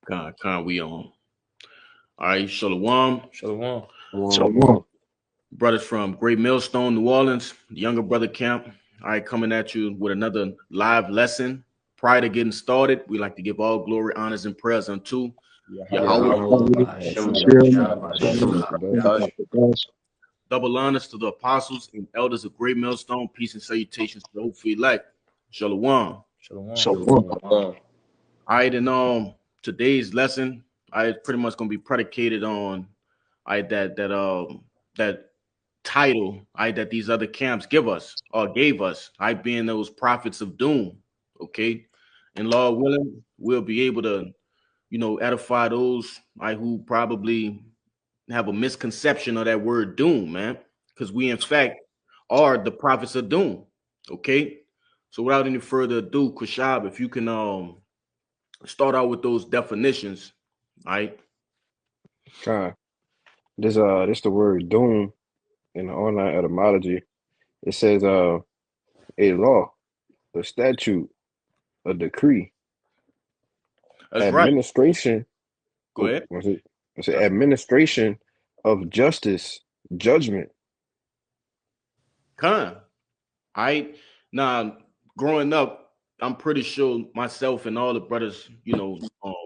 We on. All right, Shalom. Shalom. Shalom. Brothers from Great Millstone, New Orleans, the younger brother camp. All right, coming at you with another live lesson. Prior to getting started, we like to give all glory, honors, and prayers unto Yahweh. Double honors to the apostles and elders of Great Millstone. Peace and salutations to the hope for elect. Shalom. Shalom. All right, and today's lesson, I pretty much gonna be predicated on that title that these other camps give us or gave us, being those prophets of doom. Okay. And Lord willing, we'll be able to, edify those who probably have a misconception of that word doom, man. Because we in fact are the prophets of doom. Okay. So without any further ado, Kushab, if you can start out with those definitions, all right? Kind. This the word doom in the online etymology. It says a law, a statute, a decree, That's right. administration. Go ahead. Was it? It's administration of justice, judgment. Con. Now, growing up, I'm pretty sure myself and all the brothers,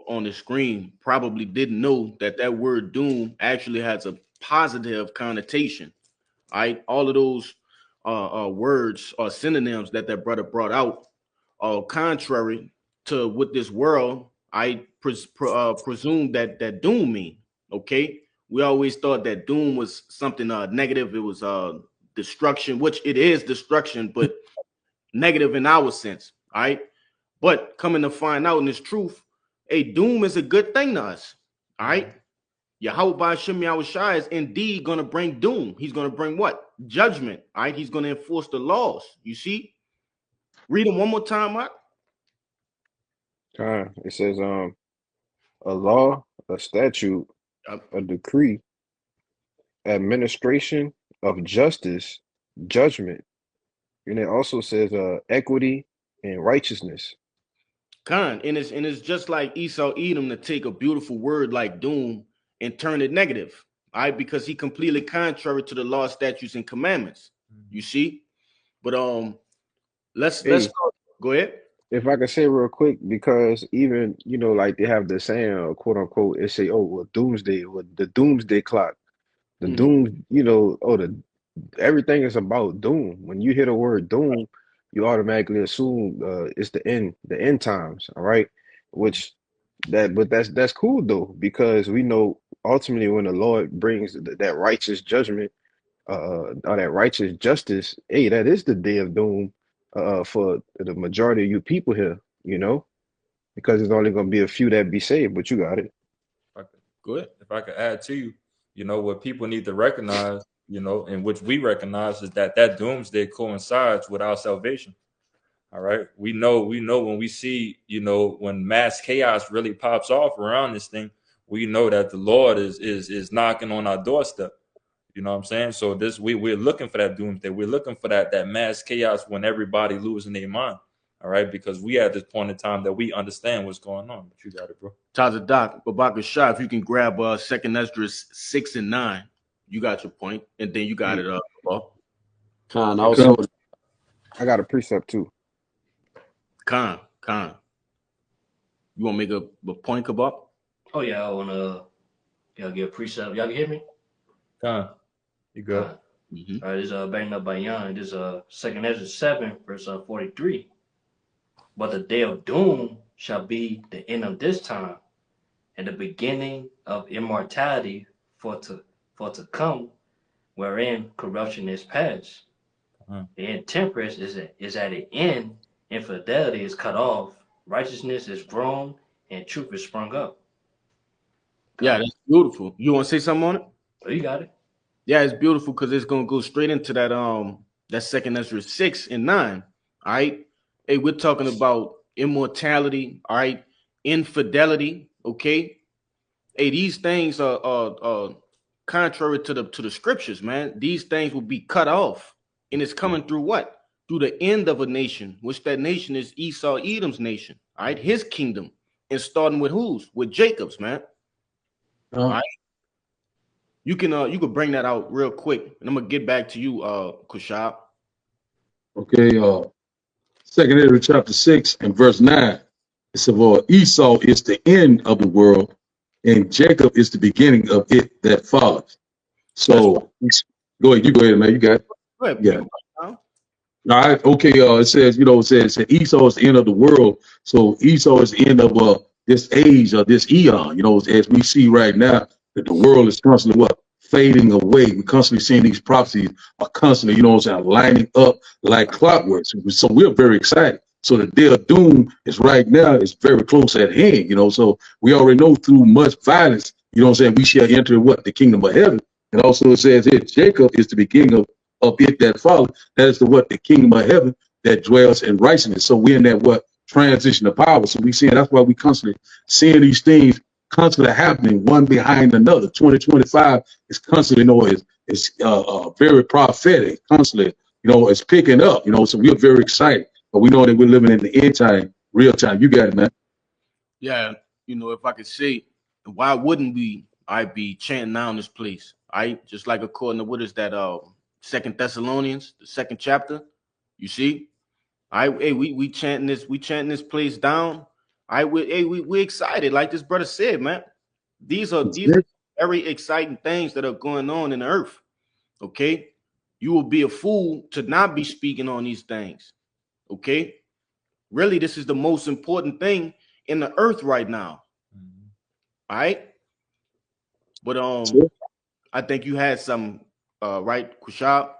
on the screen probably didn't know that word doom actually has a positive connotation. All right. All of those words or synonyms that brother brought out are contrary to what this world presume that doom mean. Okay. We always thought that doom was something negative. It was destruction, which it is destruction, but negative in our sense. All right. But coming to find out in this truth, a doom is a good thing to us. All right. Yahweh Shem Yahushua is indeed going to bring doom. He's going to bring what? Judgment. All right. He's going to enforce the laws. You see? Read them one more time, Mark. It says a law, a statute, a decree, administration of justice, judgment. And it also says equity and righteousness. And it's just like Esau Edom to take a beautiful word like doom and turn it negative. All right, because he completely contrary to the law, statutes, and commandments. You see? But let's go ahead. If I could say real quick, because even like they have the saying, quote unquote, it say, oh, well, doomsday, the doomsday clock, the doom, everything is about doom. When you hear the word doom, you automatically assume it's the end times, all right? But that's cool though, because we know ultimately when the Lord brings that righteous judgment, or that righteous justice, hey, that is the day of doom, for the majority of you people here, because there's only gonna be a few that be saved. But you got it. Go ahead. If I could add to you, what people need to recognize, and which we recognize is that doomsday coincides with our salvation. All right. We know when we see, when mass chaos really pops off around this thing, we know that the Lord is knocking on our doorstep. You know what I'm saying? So we're looking for that doomsday. We're looking for that mass chaos when everybody losing their mind. All right, because we at this point in time that we understand what's going on. But you got it, bro. Tazadak, Babaka Shah, if you can grab Second Esdras 6 and 9, you got your point, and then you got it up. Also, I got a precept too. Khan. You want to make a point, Kabak? Oh yeah, I want to get a precept. Y'all can hear me? Khan, you good? All right, this is banging up by Yan. This is Second Ezra 7, verse 43. But the day of doom shall be the end of this time, and the beginning of immortality for to come, wherein corruption is past. The intemperance is at an end, infidelity is cut off, righteousness is grown, and truth is sprung up. Yeah, that's beautiful. You want to say something on it? Oh, you got it. Yeah, it's beautiful because it's gonna go straight into that Second Ezra 6 and 9. All right. Hey, we're talking about immortality, all right, infidelity. Okay. Hey, these things are contrary to the scriptures, man. These things will be cut off, and it's coming through what? Through the end of a nation, which that nation is Esau Edom's nation, all right, his kingdom. and starting with whose? With Jacob's, man. All right. You can bring that out real quick, and I'm gonna get back to you, Kushab. Okay, Second Ezra chapter 6 and verse 9. It says, well, Esau is the end of the world, and Jacob is the beginning of it that follows. So go ahead, man. You got it. Go ahead, Yeah. All right. Okay. It says, it says Esau is the end of the world. So Esau is the end of this age or this eon. As we see right now, that the world is constantly fading away. We're constantly seeing these prophecies are constantly, lining up like clockwork. So we're very excited. So the day of doom is right now, is very close at hand, so we already know through much violence, we shall enter the kingdom of heaven. And also it says here, Jacob is the beginning of it that follows. That is the kingdom of heaven that dwells in righteousness. So we're in that transition of power. So we see, that's why we constantly seeing these things constantly happening one behind another. 2025 is constantly, is very prophetic, constantly, it's picking up, so we're very excited. But we know that we're living in the end time, real time. You got it, man. Yeah, if I could say, why wouldn't I be chanting now in this place? Just like according to what is that 2 Thessalonians, the 2nd chapter. You see? Hey, we chanting this place down. We excited, like this brother said, man. These are very exciting things that are going on in the earth. Okay, you will be a fool to not be speaking on these things. Okay, really, this is the most important thing in the earth right now. All right, but I think you had some right, Kushab.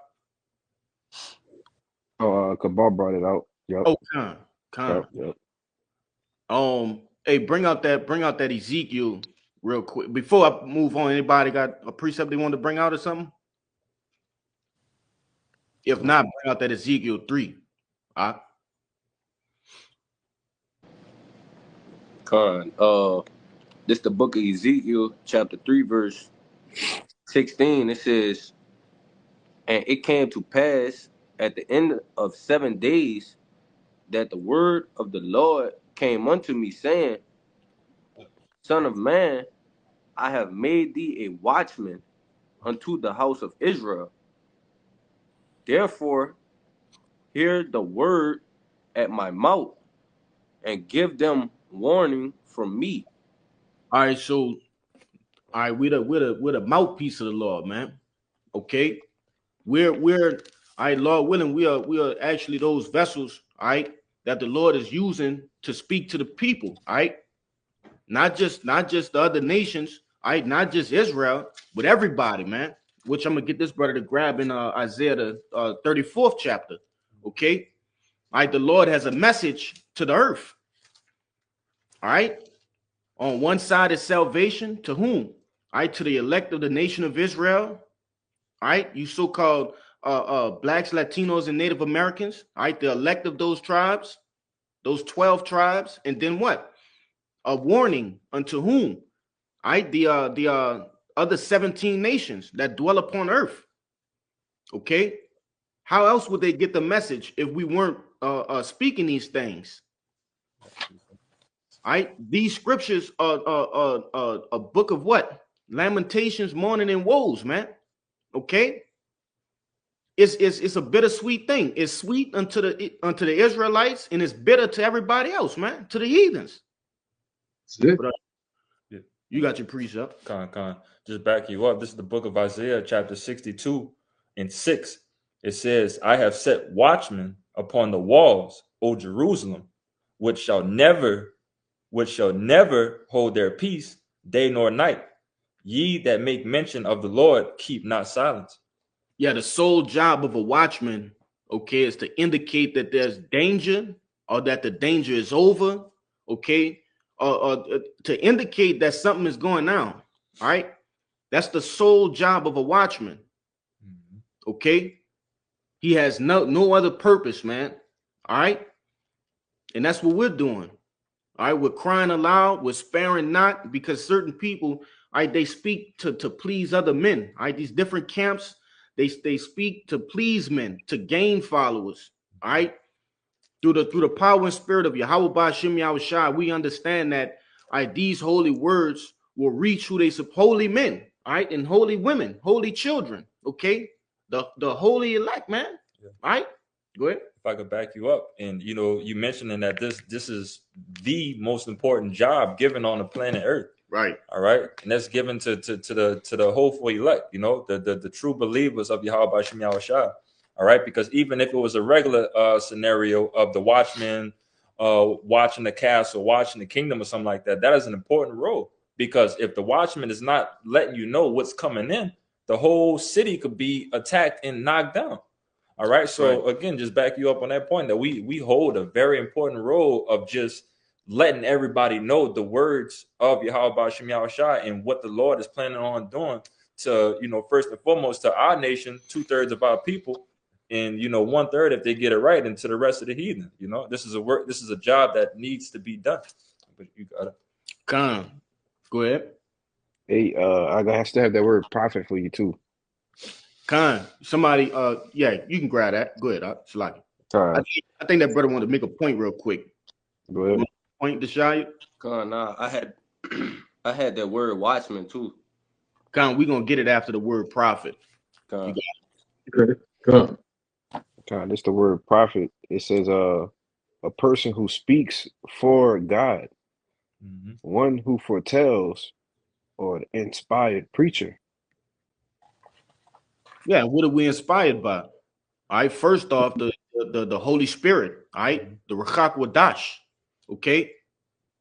Oh, Kabal brought it out. Yep. Oh, Khan. Yep. Hey, bring out that Ezekiel real quick before I move on. Anybody got a precept they want to bring out or something? If not, bring out that Ezekiel 3. Con, this the book of Ezekiel, chapter 3, verse 16. It says, and it came to pass at the end of 7 days that the word of the Lord came unto me, saying, Son of man, I have made thee a watchman unto the house of Israel. Therefore, hear the word at my mouth, and give them warning from me. All right, so we're the mouthpiece of the Lord, man. Okay, we're all right, Lord willing, we are actually those vessels, all right, that the Lord is using to speak to the people, all right, not just the other nations, all right, not just Israel, but everybody, man. Which I'm gonna get this brother to grab in Isaiah the 34th chapter. Okay, all right, the Lord has a message to the earth. All right, on one side is salvation to whom? All right, to the elect of the nation of Israel. All right, you so-called blacks, Latinos, and Native Americans. All right, the elect of those tribes, those 12 tribes, and then what? A warning unto whom? All right, the other 17 nations that dwell upon earth. Okay, how else would they get the message if we weren't speaking these things? All right, these scriptures are a book of what? Lamentations, mourning, and woes, man. Okay, it's a bittersweet thing. It's sweet unto the Israelites, and it's bitter to everybody else, man, to the heathens. But, you got your precept. Con. Just back you up. This is the book of Isaiah, chapter 62 and 6. It says, I have set watchmen upon the walls, O Jerusalem, which shall never hold their peace, day nor night. Ye that make mention of the Lord, keep not silence. Yeah, the sole job of a watchman, okay, is to indicate that there's danger or that the danger is over, okay, or to indicate that something is going on. All right, that's the sole job of a watchman. Okay, he has no other purpose, man. All right, and that's what we're doing. All right, we're crying aloud, we're sparing not, because certain people, all right, they speak to please other men. All right, these different camps, they speak to please men, to gain followers. All right, through the power and spirit of Yahweh Ba'Shem Yahushua, we understand that these holy words will reach who they holy men, all right, and holy women, holy children, okay, the holy elect, man. Yeah. All right, go ahead. If I could back you up, and you mentioning that this is the most important job given on the planet Earth, right? All right, and that's given to the hopeful elect, the true believers of Yahweh Ba'Shem Yahushua. All right, because even if it was a regular scenario of the watchman watching the castle, watching the kingdom, or something like that, that is an important role. Because if the watchman is not letting you know what's coming in, the whole city could be attacked and knocked down. All right. So again, just back you up on that point that we hold a very important role of just letting everybody know the words of Yahweh Ba'Shem Yahushua and what the Lord is planning on doing to, first and foremost to our nation, 2/3 of our people, and 1/3 if they get it right, and to the rest of the heathen. This is a job that needs to be done. But you got it. Come, go ahead. Hey, I still have that word prophet for you too. Khan, somebody, yeah, you can grab that. Go ahead, Shalaki. I think that brother wanted to make a point real quick. Go ahead. Point, Deshaya? Khan, nah, I had that word watchman too. Khan, we're gonna get it after the word prophet. Khan. Okay. Come. Khan, it's the word prophet. It says a person who speaks for God, one who foretells, or an inspired preacher. Yeah, what are we inspired by? All right, first off, the Holy Spirit, all right, the Ruach Wadash, okay?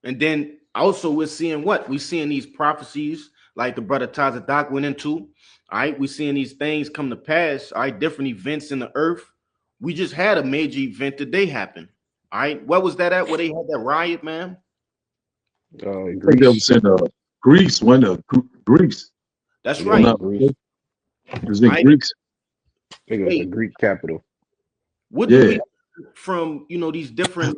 And then also we're seeing what? We're seeing these prophecies like the brother Tazadak went into, all right? We're seeing these things come to pass, all right, different events in the earth. We just had a major event today happen, all right? What was that at? Where they had that riot, man? I think that was in Greece, Greece. That's Yeah, right. Greece. It was in Greece. I think it was the Greek capital. What do we from these different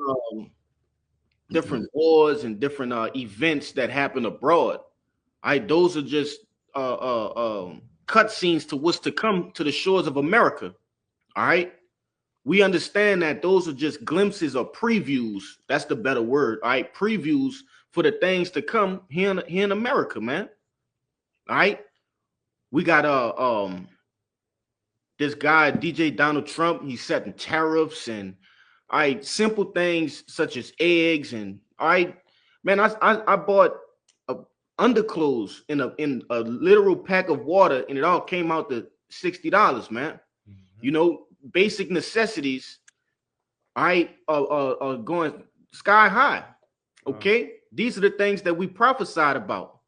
different wars and different events that happen abroad? Those are just cut scenes to what's to come to the shores of America. All right. We understand that those are just glimpses or previews. That's the better word. All right, previews for the things to come here in America, man. All right. We got this guy, DJ Donald Trump, he's setting tariffs and simple things such as eggs and I bought underclothes in a literal pack of water and it all came out to $60, man. Basic necessities are going sky high. Okay, these are the things that we prophesied about.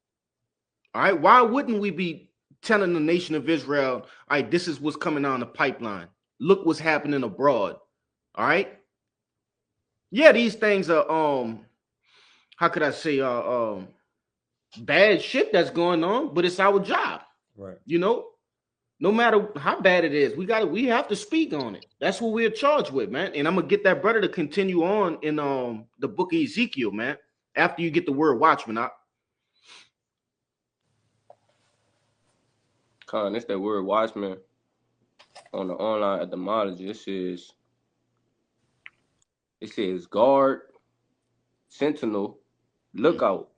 All right, why wouldn't we be telling the nation of Israel, all right, this is what's coming down the pipeline. Look what's happening abroad. All right. Yeah, these things are how could I say bad shit that's going on, but it's our job. Right. No matter how bad it is, we have to speak on it. That's what we're charged with, man. And I'm gonna get that brother to continue on in the book of Ezekiel, man, after you get the word watchman out. Khan, it's that word watchman on the online etymology. It says guard, sentinel, lookout,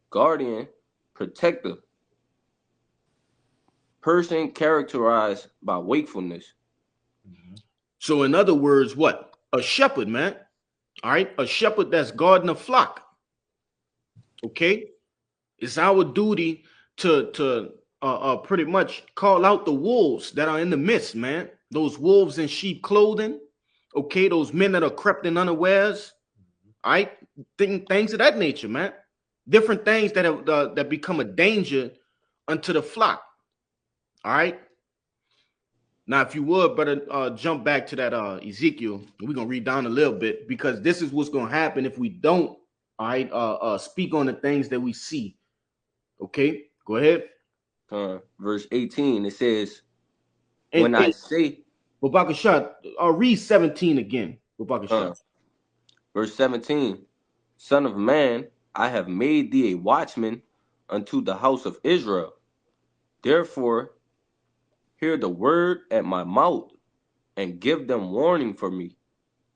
guardian, protector, person characterized by wakefulness. So in other words, what? A shepherd, man. All right, a shepherd that's guarding a flock. Okay, it's our duty to pretty much call out the wolves that are in the midst, man. Those wolves in sheep clothing, okay, those men that are crept in unawares, all right, things of that nature, man. Different things that have that become a danger unto the flock. All right. Now, if you would, brother, jump back to that Ezekiel. We're gonna read down a little bit because this is what's gonna happen if we don't, all right, speak on the things that we see. Okay, go ahead. Verse 18, it says, I say, Babakashat, read 17 again. Babakashat. Verse 17, Son of man, I have made thee a watchman unto the house of Israel. Therefore, hear the word at my mouth and give them warning for me.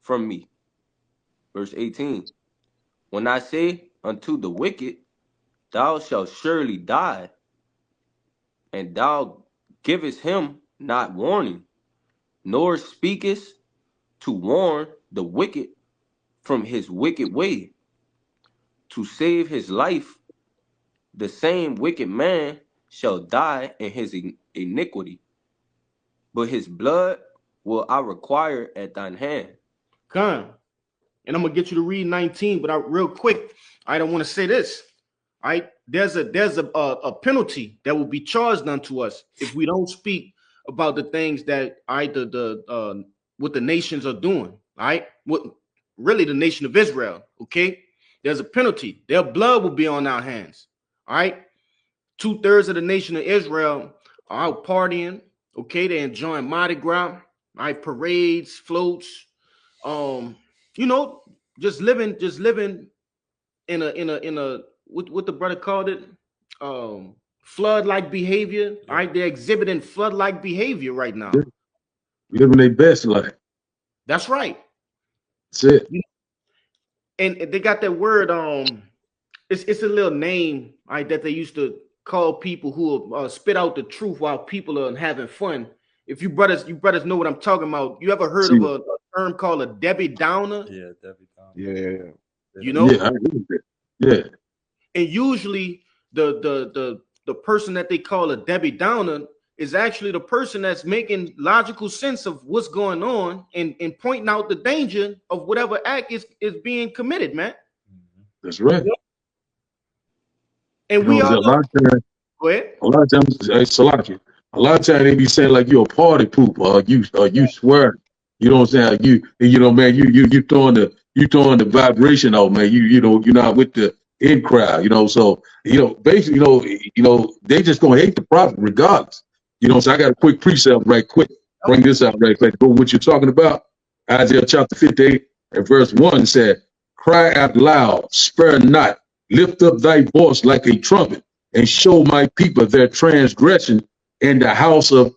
from me. Verse 18. When I say unto the wicked, thou shalt surely die, and thou givest him not warning, nor speakest to warn the wicked from his wicked way, to save his life, the same wicked man shall die in his iniquity, but his blood will I require at thine hand. Con. And I'm gonna get you to read 19, but real quick, I don't want to say this. All right, there's a penalty that will be charged unto us if we don't speak about the things that what the nations are doing. All right, what really the nation of Israel. Okay, there's a penalty. Their blood will be on our hands. All right, 2/3 of the nation of Israel are out partying. Okay, they're enjoying Mardi Gras. All right, parades, floats. You know, just living in a what the brother called it, flood-like behavior. All right, they're exhibiting flood-like behavior right now. Living their best life. That's right. That's it. And they got that word. It's a little name, right, that they used to call people who spit out the truth while people are having fun. If you brothers know what I'm talking about. You ever heard of a term called a Debbie Downer? Yeah, Debbie Downer. Yeah. You know? Yeah, I agree with that. Yeah. And usually the person that they call a Debbie Downer is actually the person that's making logical sense of what's going on and pointing out the danger of whatever act is being committed, man. That's right. And we all a lot of times, go ahead. A lot of times, it's a lot of times they be saying like you're a party poop, or you swear. You know what I'm saying? You know, man, you throwing the vibration out, man. You know, you're not with the in crowd, you know. So, you know, basically, you know, they just gonna hate the prophet regardless. You know, so I got a quick precept right quick. Bring this out right quick. Go what you're talking about. Isaiah chapter 58 and verse 1 said, "Cry out loud, spare not, lift up thy voice like a trumpet, and show my people their transgression, and the house of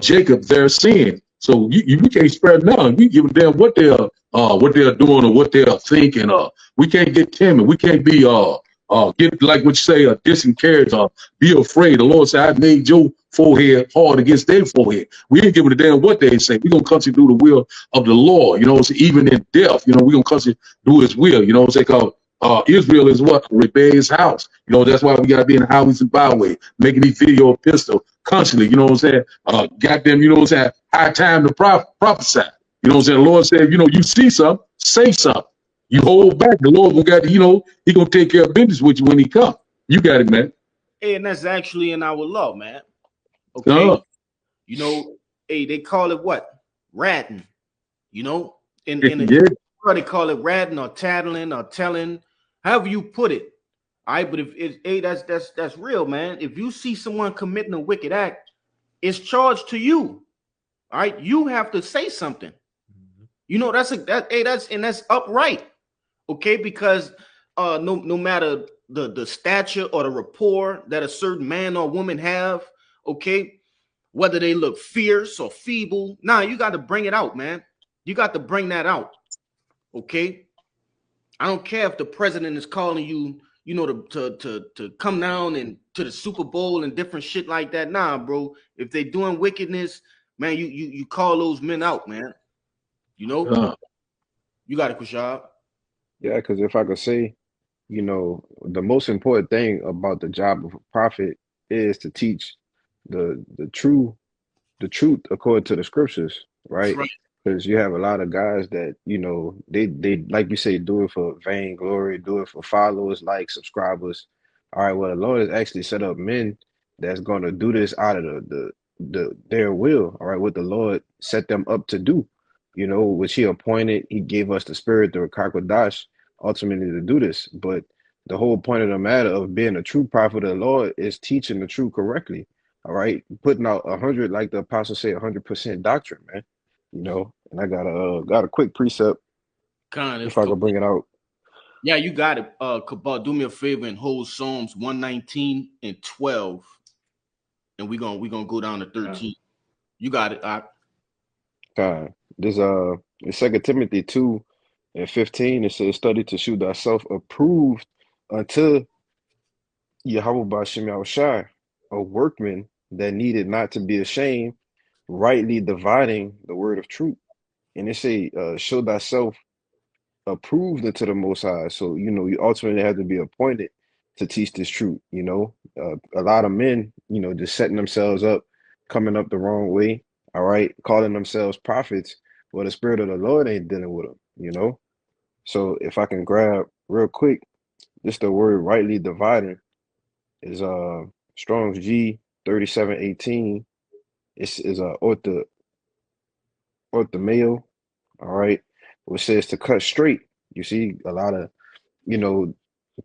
Jacob their sin." So you can't spare none. We give a damn what they're doing or what they're thinking. We can't get timid. We can't be get like what you say disencouraged or be afraid. The Lord said, "I made your forehead hard against their forehead." We ain't giving a damn what they say. We gonna constantly do the will of the Lord. You know, so even in death, you know, we gonna constantly do His will. You know, say called. Israel is what? A rebellious house. You know, that's why we gotta be in the highways and byways, making these video pistol constantly, you know what I'm saying? Goddamn, you know what I'm saying? High time to prophesy. You know what I'm saying? The Lord said, you know, you see something, say something. You hold back. The Lord will got, you know, He gonna take care of business with you when He come. You got it, man. And that's actually in our law, man. Okay. You know, hey, they call it what? Ratting. You know, in they call it ratting or tattling or telling. However you put it, all right. But that's real, man. If you see someone committing a wicked act, it's charged to you. All right, you have to say something. You know, that's upright. Okay, because no matter the stature or the rapport that a certain man or woman have, okay, whether they look fierce or feeble, you got to bring it out, man. You got to bring that out. Okay. I don't care if the president is calling you, you know, to come down and to the Super Bowl and different shit like that. Nah, bro. If they doing wickedness, man, you call those men out, man. You know, you got it, Kushab. Yeah, because if I could say, you know, the most important thing about the job of a prophet is to teach the truth according to the scriptures, right? Because you have a lot of guys that, you know, they like you say, do it for vainglory, do it for followers, like subscribers. All right, well, the Lord has actually set up men that's going to do this out of their will. All right, what the Lord set them up to do, you know, which He appointed. He gave us the spirit, the Rakakwadash, ultimately to do this. But the whole point of the matter of being a true prophet of the Lord is teaching the truth correctly. All right, putting out 100, like the apostle said, 100% doctrine, man. You know, and I got a quick precept. If I could bring it out. Yeah, you got it. Cabal, do me a favor and hold Psalms 119 and 12, and we're gonna go down to 13. You got it. There's in 2 Timothy 2:15, it says, "Study to show thyself approved unto Yahweh Bashem Yahushai, a workman that needed not to be ashamed, rightly dividing the word of truth." And it say, "Show thyself approved unto the Most High." So, you ultimately have to be appointed to teach this truth. A lot of men, just setting themselves up, coming up the wrong way, all right, calling themselves prophets, well, the Spirit of the Lord ain't dealing with them. So, if I can grab real quick, just the word rightly dividing is Strong's G 3718. It's is orthomeo, all right, which says to cut straight. You see a lot of, you know,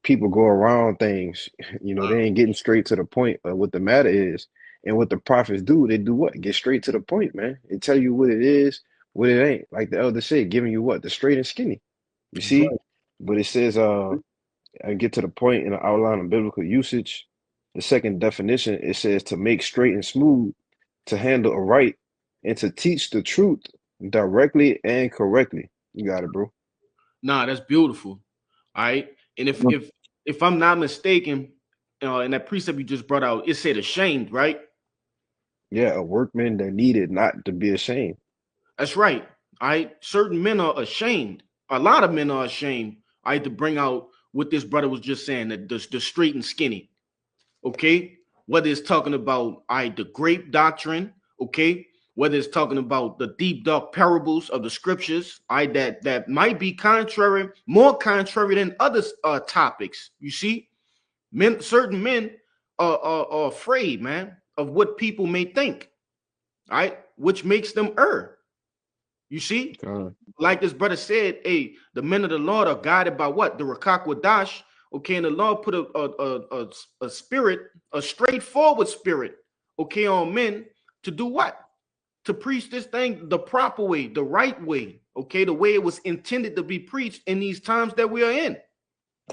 people go around things, they ain't getting straight to the point of what the matter is. And what the prophets do, they do what? Get straight to the point, man. They tell you what it is, what it ain't. Like the elder said, giving you what? The straight and skinny. You That's right. see? But it says, and get to the point in the outline of biblical usage. The second definition, it says to make straight and smooth, to handle aright, and to teach the truth directly and correctly. You got it, bro. Nah, that's beautiful. All right. And if I'm not mistaken, in that precept you just brought out, it said ashamed, right? Yeah, a workman that needed not to be ashamed. That's right. All right. Certain men are ashamed. A lot of men are ashamed. I had to bring out what this brother was just saying, that the straight and skinny. Okay. Whether it's talking about the grape doctrine, okay, whether it's talking about the deep dark parables of the scriptures, that might be more contrary than other topics. You see, certain men are afraid, man, of what people may think, all right, which makes them err. You see, like this brother said, hey, the men of the Lord are guided by what? The Rakak Wadash. Okay, and the Lord put a spirit, a straightforward spirit, okay, on men to do what? To preach this thing the proper way, the right way, okay, the way it was intended to be preached in these times that we are in.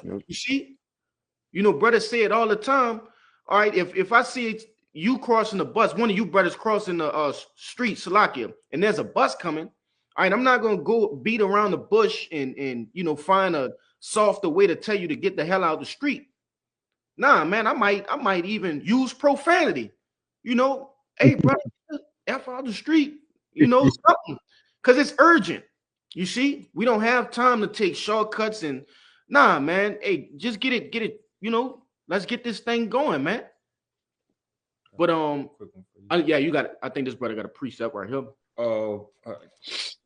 Yep. You see, brothers say it all the time. All right, if I see you crossing the bus, one of you brothers crossing the street, Salakia, and there's a bus coming, all right, I'm not gonna go beat around the bush and find a softer way to tell you to get the hell out of the street. Nah, man, I might even use profanity. Hey, brother, F out the street, something, because it's urgent. You see, we don't have time to take shortcuts and nah, man. Hey, just get it. Let's get this thing going, man. But yeah, you got it. I think this brother got a precept right here.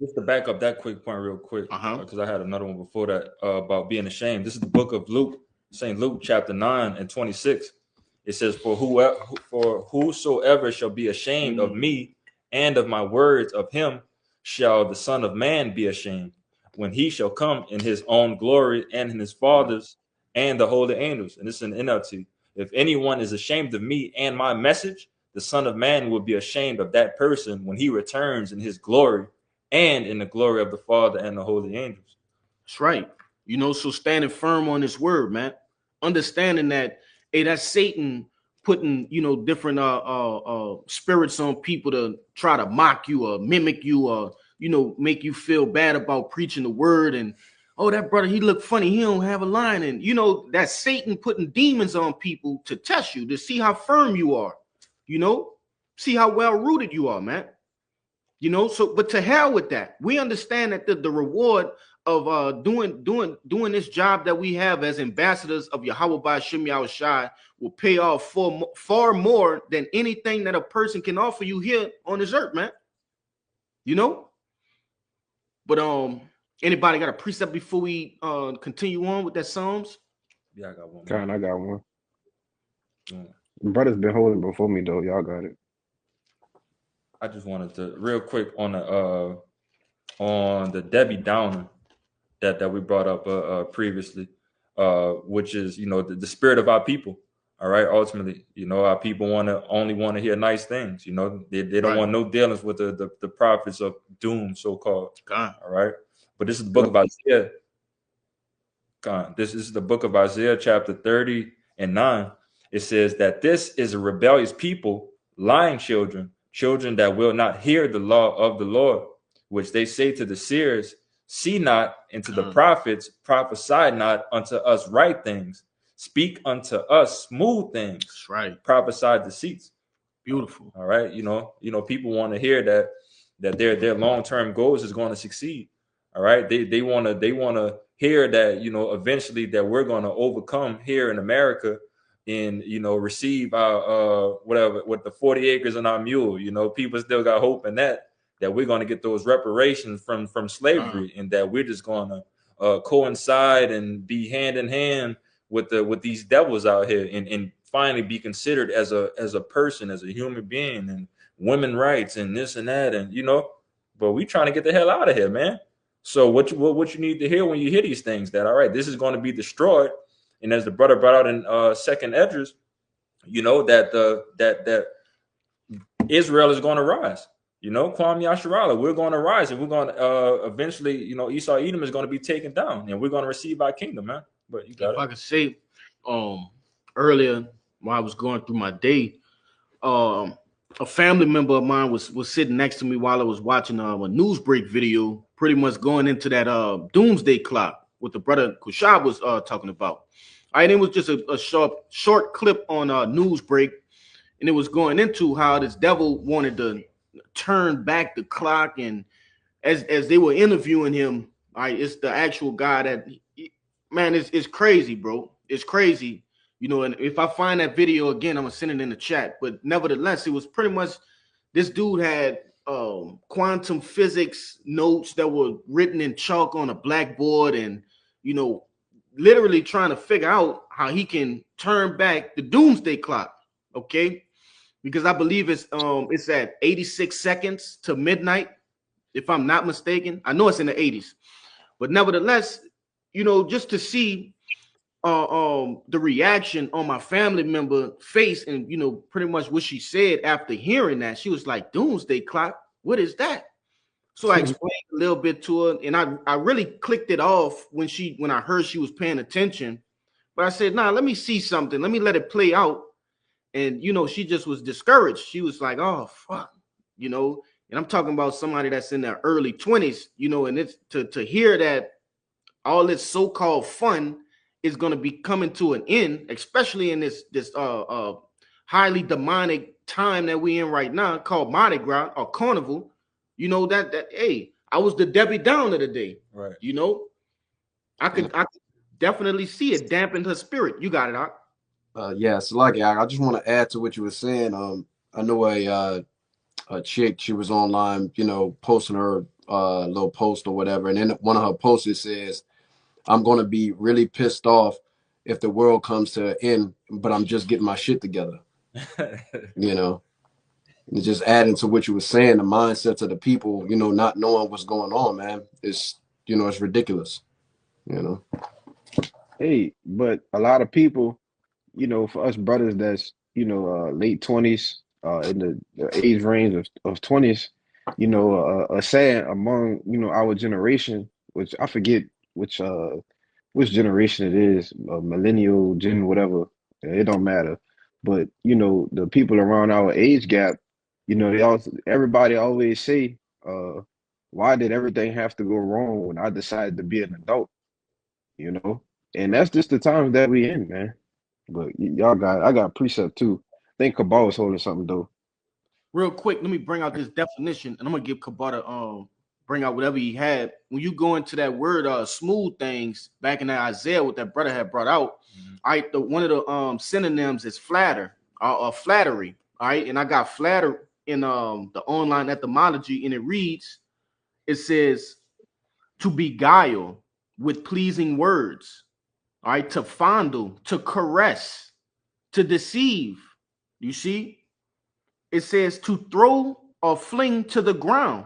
Just to back up that quick point real quick, because I had another one before that about being ashamed. This is the book of Luke, St. Luke, chapter 9:26. It says, for whosoever shall be ashamed of me and of my words of him, shall the Son of Man be ashamed, when he shall come in his own glory and in his Father's and the holy angels. And this is an NLT. If anyone is ashamed of me and my message, the Son of Man will be ashamed of that person when he returns in his glory and in the glory of the Father and the holy angels. That's right. So standing firm on his word, man. Understanding that, hey, that's Satan putting, different spirits on people to try to mock you or mimic you or, make you feel bad about preaching the word. And, oh, that brother, he look funny. He don't have a line. And, that's Satan putting demons on people to test you, to see how firm you are, see how well rooted you are, man. But to hell with that. We understand that the reward of doing this job that we have as ambassadors of Yahweh Bashem Yahushai will pay off far more than anything that a person can offer you here on this earth, man. But anybody got a precept before we continue on with that Psalms? Yeah, I got one. I got one. Brother's been holding before me though. Y'all got it. I just wanted to real quick on the Debbie Downer that we brought up previously, which is the spirit of our people. All right, ultimately, our people only want to hear nice things. They don't want no dealings with the prophets of doom, so called. All right, but this is the book of Isaiah. This is the book of Isaiah, chapter 30:9. It says that this is a rebellious people, lying children that will not hear the law of the Lord, which they say to the seers, see not, and to the prophets, prophesy not unto us right things. Speak unto us smooth things. That's right. Prophesy deceits. Beautiful. All right. People want to hear that their long-term goals is going to succeed. All right. They want to hear that, eventually that we're going to overcome here in America and, receive our, whatever, with the 40 acres on our mule. People still got hope in that we're going to get those reparations from slavery, and that we're just going to coincide and be hand in hand with these devils out here and finally be considered as a person, as a human being, and women rights and this and that, and but we trying to get the hell out of here, man. So what you need to hear when you hear these things, that all right, this is going to be destroyed, and as the brother brought out in Second Esdras, that Israel is going to rise. Kwam Yasharala, we're going to rise, and we're going to eventually, Esau Edom is going to be taken down, and we're going to receive our kingdom, man. But you got if I could say, earlier while I was going through my day, a family member of mine was sitting next to me while I was watching a news break video, pretty much going into that doomsday clock, what the brother Kushab was talking about. All right, it was just a short clip on news break, and it was going into how this devil wanted to turn back the clock, and as they were interviewing him, all right, it's the actual guy that, man, it's crazy, bro. It's crazy. And if I find that video again, I'm gonna send it in the chat. But nevertheless, it was pretty much, this dude had quantum physics notes that were written in chalk on a blackboard, and literally trying to figure out how he can turn back the doomsday clock. Okay, because I believe it's at 86 seconds to midnight, if I'm not mistaken. I know it's in the 80s, but nevertheless, just to see the reaction on my family member face, and pretty much what she said after hearing that, she was like, doomsday clock, what is that? So I explained a little bit to her, and I really clicked it off when I heard she was paying attention. But I said, nah, let me see something, let me let it play out. And she just was discouraged. She was like, oh fuck, and I'm talking about somebody that's in their early 20s, and it's to hear that all this so-called fun is going to be coming to an end, especially in this highly demonic time that we in right now, called Mardi Gras or Carnival. That hey, I was the Debbie Downer of the day. Right. I could definitely see it dampened her spirit. You got it, Doc. Yes, lucky. I just want to add to what you were saying. I know a chick, she was online, posting her little post or whatever, and in one of her posts it says, I'm going to be really pissed off if the world comes to an end, but I'm just getting my shit together. And just adding to what you were saying, the mindsets of the people, not knowing what's going on, man. It's ridiculous, Hey, but a lot of people, for us brothers that's, late 20s, in the age range of 20s, a saying among, our generation, which I forget which generation it is, millennial, gen, whatever, it don't matter. But, the people around our age gap, everybody always say, why did everything have to go wrong when I decided to be an adult? And that's just the times that we in, man. But I got precept too. I think Cabal was holding something though. Real quick, let me bring out this definition, and I'm gonna give Cabal to bring out whatever he had. When you go into that word smooth things back in that Isaiah, what that brother had brought out, one of the synonyms is flatter or flattery. All right, and I got flatter in the online etymology, and it says to beguile with pleasing words. All right, to fondle, to caress, to deceive. You see, it says to throw or fling to the ground.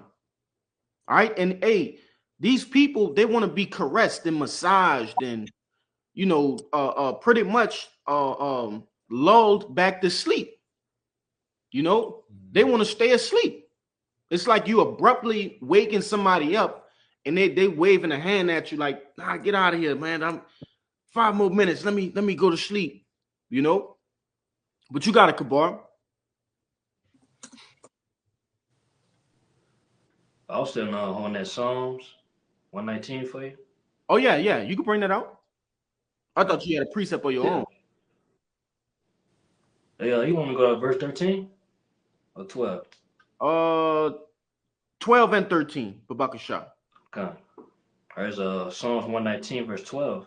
All right, and hey, these people, they want to be caressed and massaged and pretty much lulled back to sleep. They want to stay asleep. It's like you abruptly waking somebody up, and they waving a hand at you like, nah, get out of here, man. I'm 5 more minutes. Let me go to sleep. But you got it, Kabar. I was still on that Psalms 119 for you. Oh yeah, you can bring that out. I thought you had a precept of your Yeah. own. Yeah, you want me to go to verse 13 or 12? 12 and 13, Babakasha. Okay. There's Psalms 119, verse 12.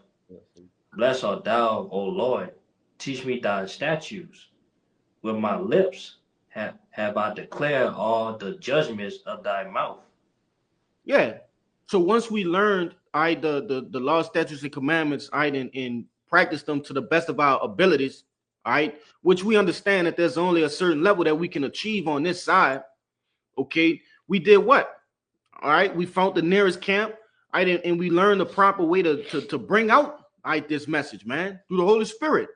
Blessed art thou, O Lord. Teach me thy statutes. With my lips have I declared all the judgments of thy mouth. Yeah. So once we learned the law, statutes, and commandments, and practice them to the best of our abilities, all right, which we understand that there's only a certain level that we can achieve on this side. Okay, we did what? All right, we found the nearest camp, and we learned the proper way to bring out this message, man, through the Holy Spirit.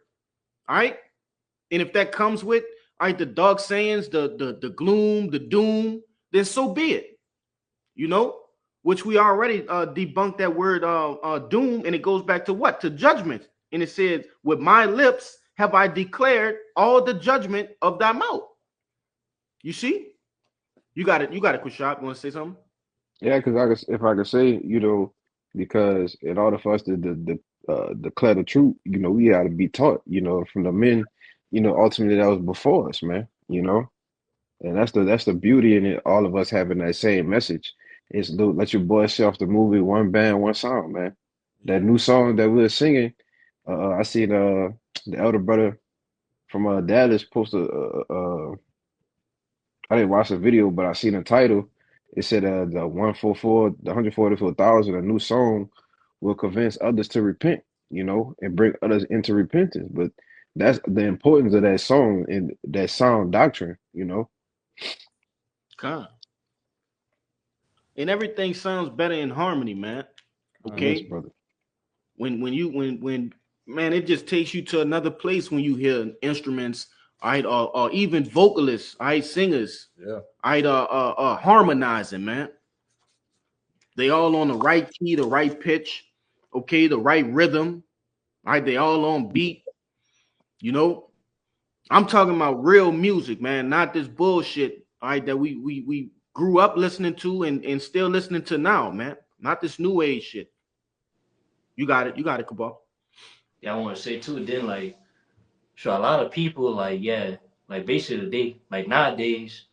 All right. And if that comes with the dark sayings, the gloom, the doom, then so be it. You know, which we already debunked that word doom, and it goes back to what? To judgment. And it says, with my lips have I declared all the judgment of thy mouth. You see? You got it, Kushab. You want to say something? Yeah, because if I could say, because in order for us to declare the truth, we got to be taught, from the men, ultimately that was before us, man, and that's the beauty in it. All of us having that same message. It's let your boy see off the movie, one band, one song, man. That new song that we were singing, I seen the elder brother from Dallas post I didn't watch the video, but I seen the title. It said the 144,000, a new song will convince others to repent, and bring others into repentance. But that's the importance of that song and that sound doctrine, God. And everything sounds better in harmony, man. Yes, Okay. brother. When man, it just takes you to another place when you hear instruments, all right, or even vocalists, all right, singers, Yeah. all right, harmonizing, man. They all on the right key, the right pitch, okay, the right rhythm, all right, they all on beat, you know. I'm talking about real music, man, not this bullshit, all right, that we grew up listening to and still listening to now, man. Not this new age shit. You got it, Cabal. Yeah, I want to say too, then like, so a lot of people like, yeah, like basically they like nowadays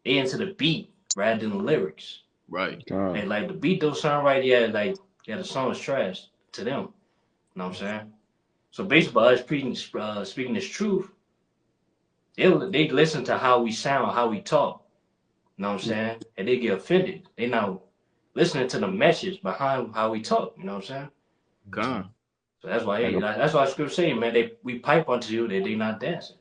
they into the beat rather than the lyrics. Right. And like the beat don't sound right, yeah, the song is trash to them. You know what I'm saying? So basically, by us speaking this truth, they listen to how we sound, how we talk. You know what I'm saying? And they get offended. They not listening to the message behind how we talk. You know what I'm saying? God. So that's why, Like hey, a- that's why Scripture saying, man, we pipe unto you that they not dancing.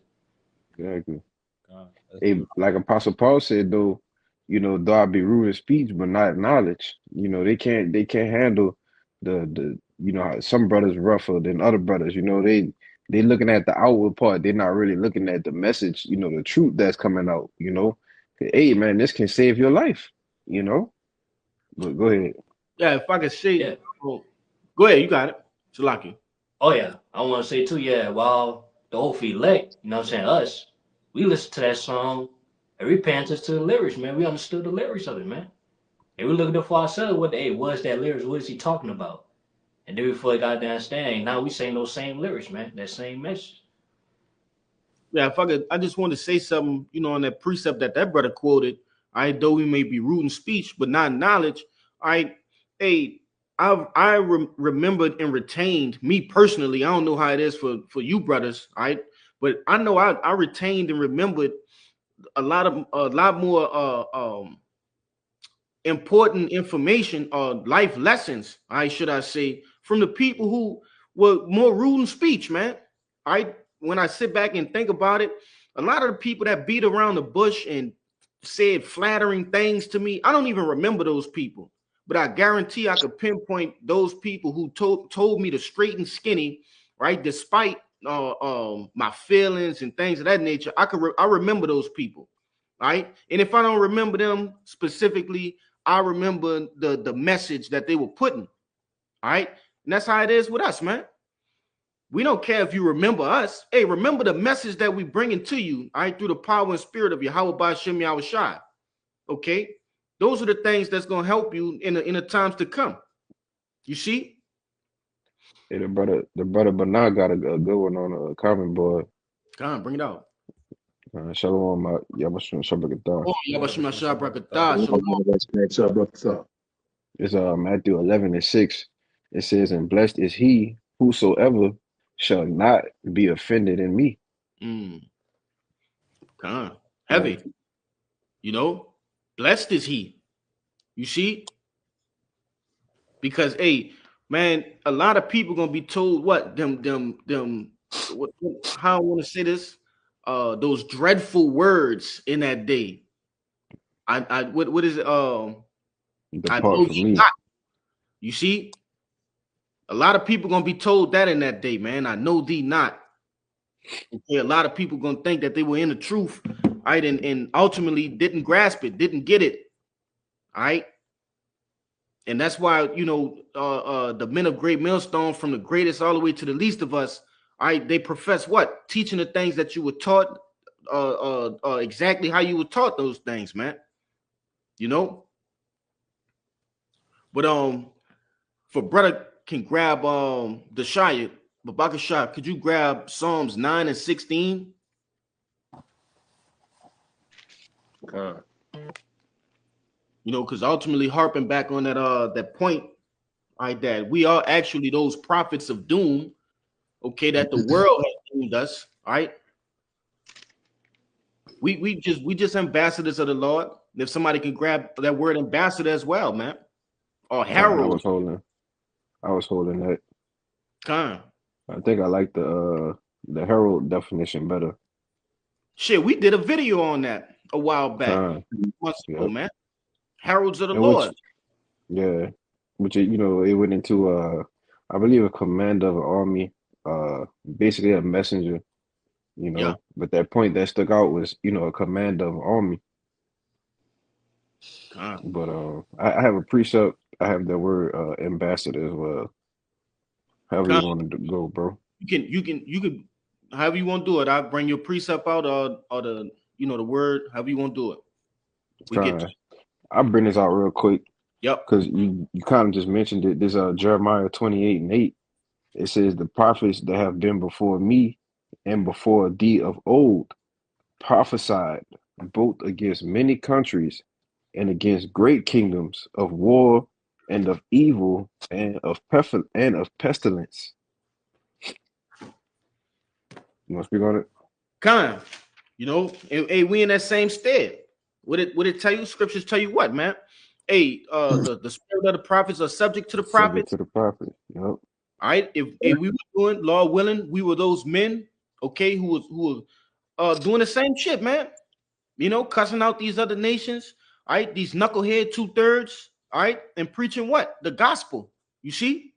Exactly. God, that's Hey, good. like Apostle Paul said though, though I be rude in speech, but not knowledge. They can't handle the how some brothers rougher than other brothers. They looking at the outward part. They're not really looking at the message, the truth that's coming out, Hey man, this can save your life, But go ahead. Yeah, if I could say, Yeah. oh, go ahead, you got it. Salaki. Oh yeah. I want to say too, yeah, while the whole elect, you know what I'm saying, us, we listen to that song and we pay attention to the lyrics, man. We understood the lyrics of it, man. And we looked up for ourselves what's that lyrics? What is he talking about? And then before we got downstairs, now we saying those same lyrics, man. That same message. Yeah, if I could, I just want to say something, on that precept that brother quoted. Though we may be rude in speech, but not in knowledge. Hey, remembered and retained me personally. I don't know how it is for you brothers, but I know I retained and remembered a lot more important information or life lessons, should I say, from the people who were more rude in speech, man. When I sit back and think about it, a lot of the people that beat around the bush and said flattering things to me, I don't even remember those people. But I guarantee I could pinpoint those people who told me to straight and skinny, right? Despite my feelings and things of that nature, I remember those people, right? And if I don't remember them specifically, I remember the message that they were putting, all right? And that's how it is with us, man. We don't care if you remember us. Hey, remember the message that we bringing to you, all right, through the power and spirit of Yahweh Ba'Shem Yahushai, okay? Those are the things that's gonna help you in the times to come. You see? Hey, the brother Bernard got a good one on a comment board. Come on, bring it out. Shalom, Yabashim Shabakatah. Oh, Yabashim Shabrakatah. Shalom. It's Matthew 11:6. It says, "And blessed is he whosoever shall not be offended in me." Come on. Heavy. You know, blessed is he. You see? Because, hey, man, a lot of people gonna be told what how I want to say this, those dreadful words in that day. What is it? I Depart know from thee me. not. You see, a lot of people gonna be told that in that day, man. I know thee not. Okay, a lot of people gonna think that they were in the truth, right, and ultimately didn't grasp it, didn't get it, all right. And that's why, you know, the men of great millstone, from the greatest all the way to the least of us, all right, they profess what? Teaching the things that you were taught, exactly how you were taught those things, man. You know? But for brother can grab the Shia, Babaka Shah, could you grab Psalms 9 and 16? You know, because ultimately harping back on that point, right, that we are actually those prophets of doom, okay, that the world has doomed us, all right? We just ambassadors of the Lord. If somebody can grab that word ambassador as well, man. Or herald. I was holding that. Con. I think I like the herald definition better. Shit, we did a video on that a while back. Months ago, man. Heralds of the Lord. Which you know, it went into I believe a commander of an army, basically a messenger, you know. But that point that stuck out was, you know, a commander of an army. But I have a precept. I have the word ambassador as well. However you want to go, bro. You can however you want to do it. I'll bring your precept out or the, you know, the word, however you want to do it. I'll bring this out real quick. Yep. Because you kind of just mentioned it. There's Jeremiah 28:8. It says, "The prophets that have been before me and before thee of old prophesied both against many countries and against great kingdoms, of war and of evil and of pestilence." You want to speak on it? Kind, you know, and we in that same stead. Would it tell you? Scriptures tell you what, man? Hey, the spirit of the prophets are subject to the prophets. Subject to the prophet. Yep. All right. If we were doing, Lord willing, we were those men, okay, who were doing the same shit, man. You know, cussing out these other nations, all right, these knucklehead 2/3, all right, and preaching what? The gospel. You see?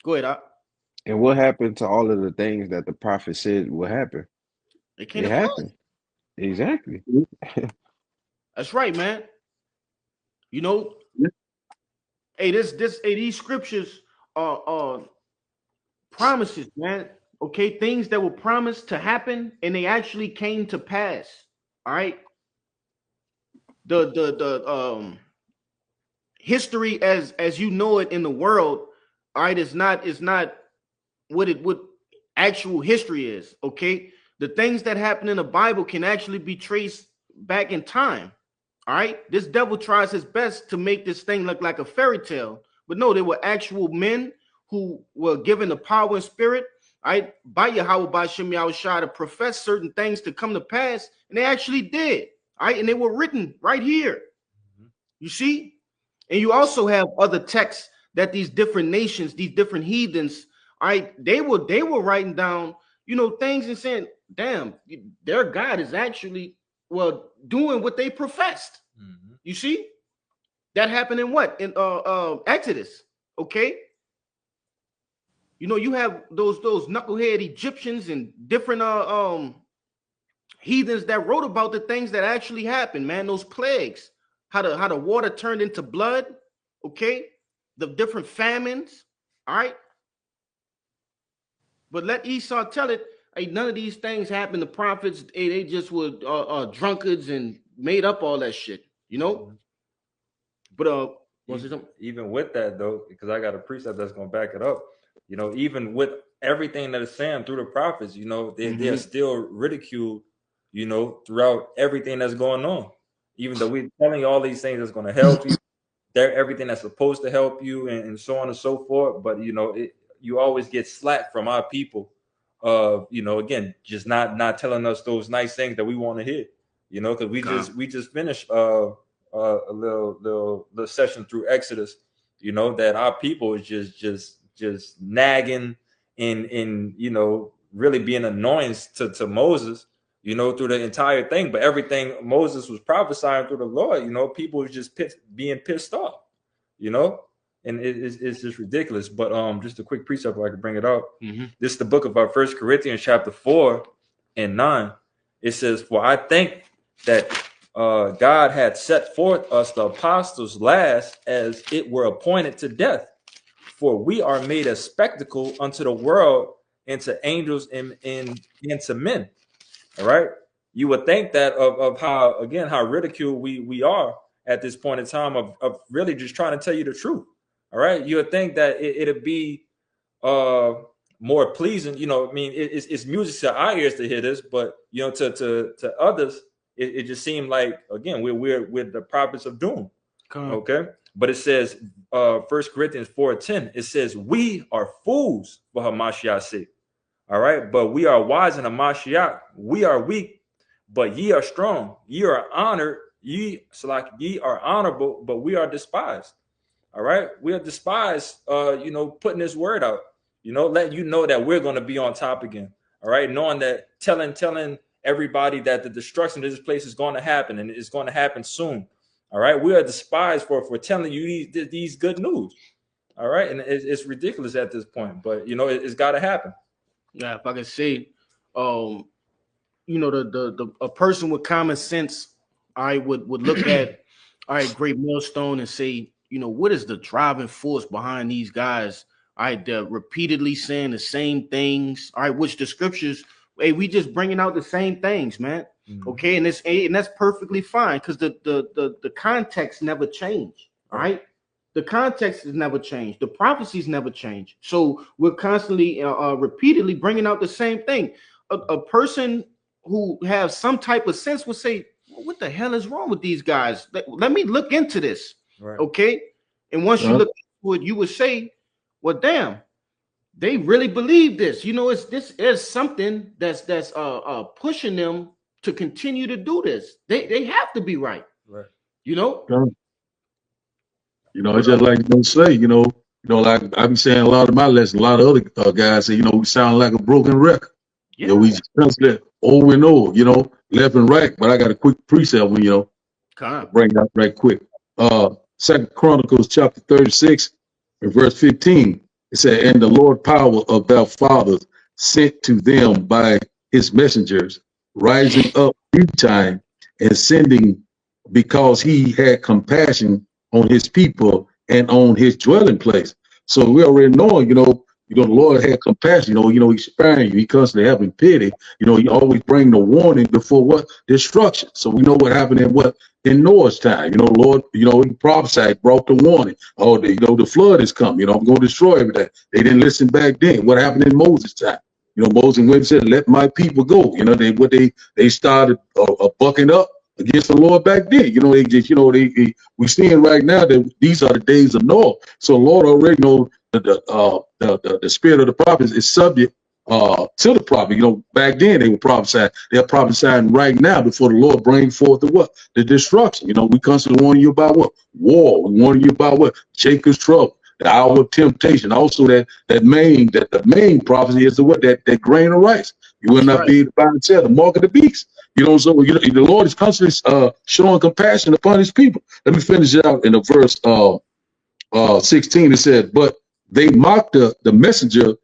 Go ahead, Doc. And what happened to all of the things that the prophet said would happen? It happened. Exactly. That's right, man. You know, hey, these scriptures are promises, man. Okay, things that were promised to happen and they actually came to pass. All right. The history as you know it in the world, all right, is not what actual history is. Okay, the things that happen in the Bible can actually be traced back in time. All right, this devil tries his best to make this thing look like a fairy tale, but no, they were actual men who were given the power and spirit, all right, by Yahweh, by Shem Yahushua, to profess certain things to come to pass, and they actually did. All right, and they were written right here. You see, and you also have other texts that these different nations, these different heathens, all right, they were writing down, you know, things and saying, damn, their God is actually doing what they professed. You see, that happened in what? In Exodus. Okay. You know, you have those knucklehead Egyptians and different heathens that wrote about the things that actually happened, man. Those plagues, how the water turned into blood, okay, the different famines, all right. But let Esau tell it, hey, none of these things happened. The prophets, they just were drunkards and made up all that shit, you know? But was it something? Even with that though, because I got a precept that's going to back it up. You know, even with everything that is saying through the prophets, you know, they are still ridiculed, you know, throughout everything that's going on. Even though we're telling you all these things that's going to help you, they're everything that's supposed to help you, and so on and so forth. But you know, you always get slack from our people, you know, again, just not telling us those nice things that we want to hear. You know, because we just finished a little session through Exodus. You know, that our people is just nagging and you know, really being annoyance to Moses, you know, through the entire thing. But everything Moses was prophesying through the Lord, you know, people were just being pissed off, you know, and it's just ridiculous. But just a quick precept, if I could bring it up. This is the book of 1 Corinthians chapter 4 and 9. It says, "For I think that God had set forth us the apostles last, as it were appointed to death. For we are made a spectacle unto the world, and to angels, and to men." All right. You would think that of how, again, how ridiculed we are at this point in time of really just trying to tell you the truth. All right. You would think that it'd be more pleasing. You know, I mean, it's music to our ears to hear this, but you know, to others, it just seemed like, again, we're the prophets of doom. Okay. But it says 1 Corinthians 4:10, it says, "We are fools for Hamashiach's sake." All right. "But we are wise in Hamashiach. We are weak, but ye are strong. Ye are honored. Ye are honorable, but we are despised." All right. We are despised, you know, putting this word out, you know, letting you know that we're going to be on top again. All right. Knowing that, telling everybody that the destruction of this place is going to happen, and it's going to happen soon. All right. We are despised for telling you these good news. All right. And it's ridiculous at this point, but you know, it's got to happen. Yeah, if I could say, you know, a person with common sense, I would look at, all right, Great Millstone, and say, you know, what is the driving force behind these guys? All right, they're repeatedly saying the same things. All right, which the scriptures, hey, we just bringing out the same things, man. Okay, and that's perfectly fine, because the context never changed. All right. The context has never changed. The prophecies never change. So we're constantly, repeatedly bringing out the same thing. A person who has some type of sense would say, well, what the hell is wrong with these guys? Let me look into this. Right. Okay. And once you look into it, you would say, well, damn, they really believe this. You know, there's something that's pushing them to continue to do this. They have to be right. Right. You know? You know, it's just like you say, you know, like I be saying a lot of my lessons, a lot of other guys say, you know, we sound like a broken record. Yeah. You know, we just constantly over and over, you know, left and right. But I got a quick precept when, you know, bring it up right quick. 2 Chronicles chapter 36 and verse 15. It said, "And the Lord power of their fathers sent to them by his messengers, rising up each time and sending, because he had compassion on his people and on his dwelling place." So we already know, you know, the Lord had compassion. You know, he's sparing you. He constantly having pity. You know, he always bring the warning before what? Destruction. So we know what happened in Noah's time. You know, Lord, you know, he prophesied, brought the warning. Oh, you know, the flood is coming. You know, I'm going to destroy everything. They didn't listen back then. What happened in Moses' time? You know, Moses went and said, "Let my people go." You know, they started bucking up against the Lord back then. You know, they just, you know, we seeing right now that these are the days of Noah. So the Lord already knows the spirit of the prophets is subject to the prophet. You know, back then they were prophesying. They're prophesying right now before the Lord bring forth the destruction. You know, we constantly warn you about what? War. We warn you about what? Jacob's trouble, the hour of temptation. Also the main prophecy is that grain of rice. You will not be able to buy and sell, the mark of the beast. You know, so you know, the Lord is constantly showing compassion upon his people. Let me finish it out in the verse 16. It said, "But they mocked the messenger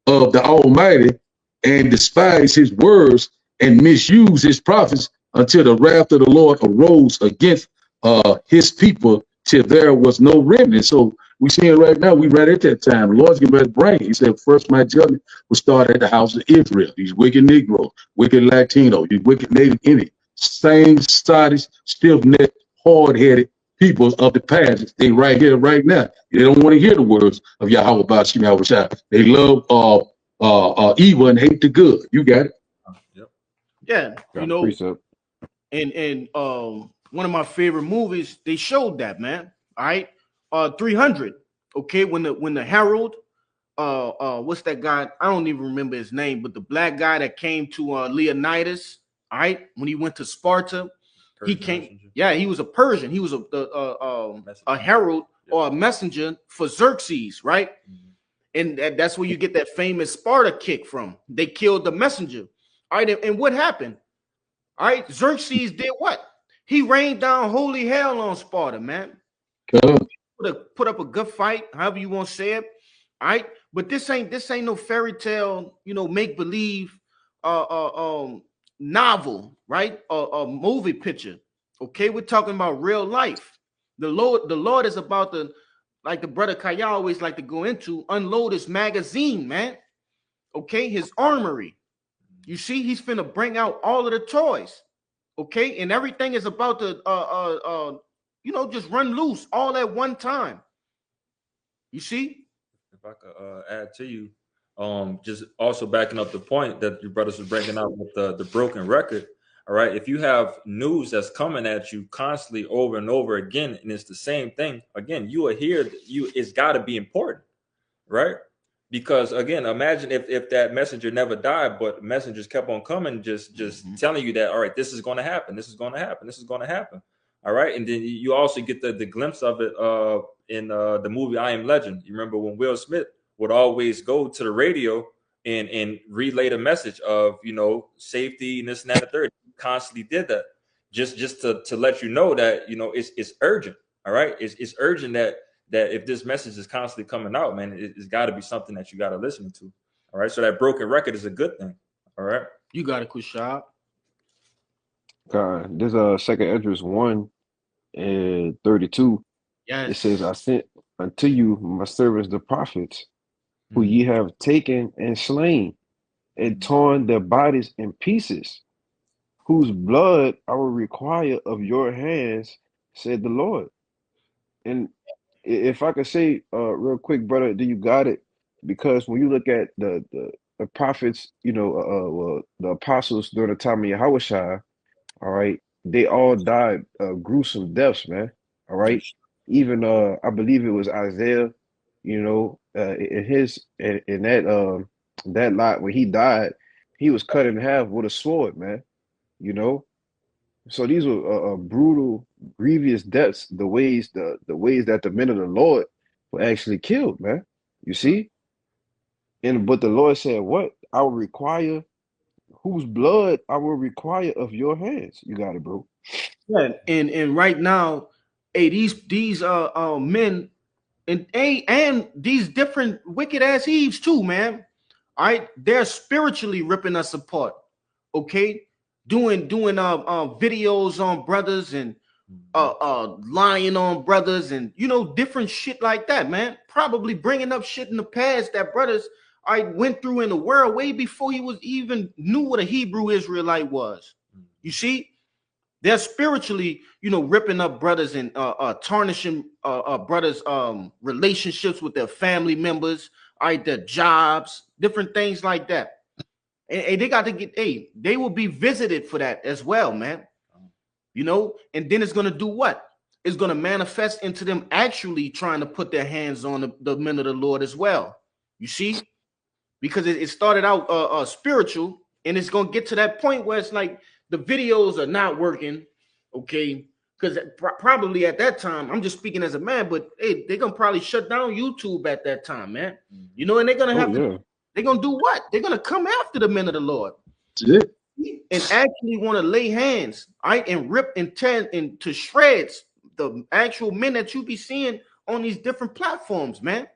of the Almighty and despised his words and misused his prophets until the wrath of the Lord arose against his people till there was no remnant." So we see it right now. We read at that time. The Lord's getting ready to bring. He said, "First, my judgment will start at the house of Israel." These wicked Negroes, wicked Latino, these wicked Native Indians, same-sided, stiff-necked, hard-headed people of the past. They right here, right now. They don't want to hear the words of Yahweh Bashim Yahweh Shai. They love evil and hate the good. You got it. Yep. Yeah, Got a precept. and one of my favorite movies, they showed that, man. All right. 300. Okay, when the Herald, what's that guy? I don't even remember his name, but the black guy that came to Leonidas, all right, when he went to Sparta, he came. Messenger. Yeah, he was a Persian. He was a herald or a messenger for Xerxes, right? And that's where you get that famous Sparta kick from. They killed the messenger. All right, and what happened? All right, Xerxes did what? He rained down holy hell on Sparta, man. Put up a good fight, however you want to say it. All right, but this ain't no fairy tale, make believe novel, right? A movie picture. Okay, we're talking about real life. The Lord is about to, like the brother Kaya always like to go into, unload his magazine, man. Okay, his armory. You see, he's finna bring out all of the toys. Okay, and everything is about to just run loose all at one time. You see? If I could add to you, just also backing up the point that your brothers are bringing out with the broken record. All right, if you have news that's coming at you constantly over and over again, and it's the same thing, again, you are here. It's got to be important, right? Because again, imagine if that messenger never died, but messengers kept on coming, just telling you that, all right, this is going to happen, this is going to happen, this is going to happen. All right, and then you also get the glimpse of it in the movie I Am Legend. You remember when Will Smith would always go to the radio and relay the message of safety and this and that and the third. He constantly did that just to let you know that it's urgent. All right, it's urgent that if this message is constantly coming out, man, it's got to be something that you got to listen to. All right, so that broken record is a good thing. All right, you got it, Kushab. God, there's a 2 Esdras 1:32. Yes. It says, I sent unto you my servants the prophets, who ye have taken and slain, and torn their bodies in pieces, whose blood I will require of your hands, said the Lord. And if I could say real quick, brother, do you got it? Because when you look at the prophets, the apostles during the time of Yahushua, all right, they all died gruesome deaths, man. All right. Even I believe it was Isaiah, in that lot when he died, he was cut in half with a sword, man. So these were brutal, grievous deaths, the ways that the men of the Lord were actually killed, man. You see? But the Lord said, what? I will require whose blood I will require of your hands. You got it, bro. Yeah, and right now, these men and these different wicked ass Eves too, man. All right, they're spiritually ripping us apart. Okay, doing videos on brothers and lying on brothers and different shit like that, man. Probably bringing up shit in the past that brothers I went through in the world way before he was even knew what a Hebrew Israelite was. You see, they're spiritually, ripping up brothers and tarnishing brothers' relationships with their family members, all right, their jobs, different things like that. And they got to get, they will be visited for that as well, man. And then it's going to do what? It's going to manifest into them actually trying to put their hands on the men of the Lord as well. You see? Because it started out spiritual, and it's going to get to that point where it's like the videos are not working, okay? Because probably at that time, I'm just speaking as a man, but hey, they're going to probably shut down YouTube at that time, man. And they're going to have to, they're going to do what? They're going to come after the men of the Lord. Yeah. And actually want to lay hands, right, and rip and tear into shreds the actual men that you be seeing on these different platforms, man.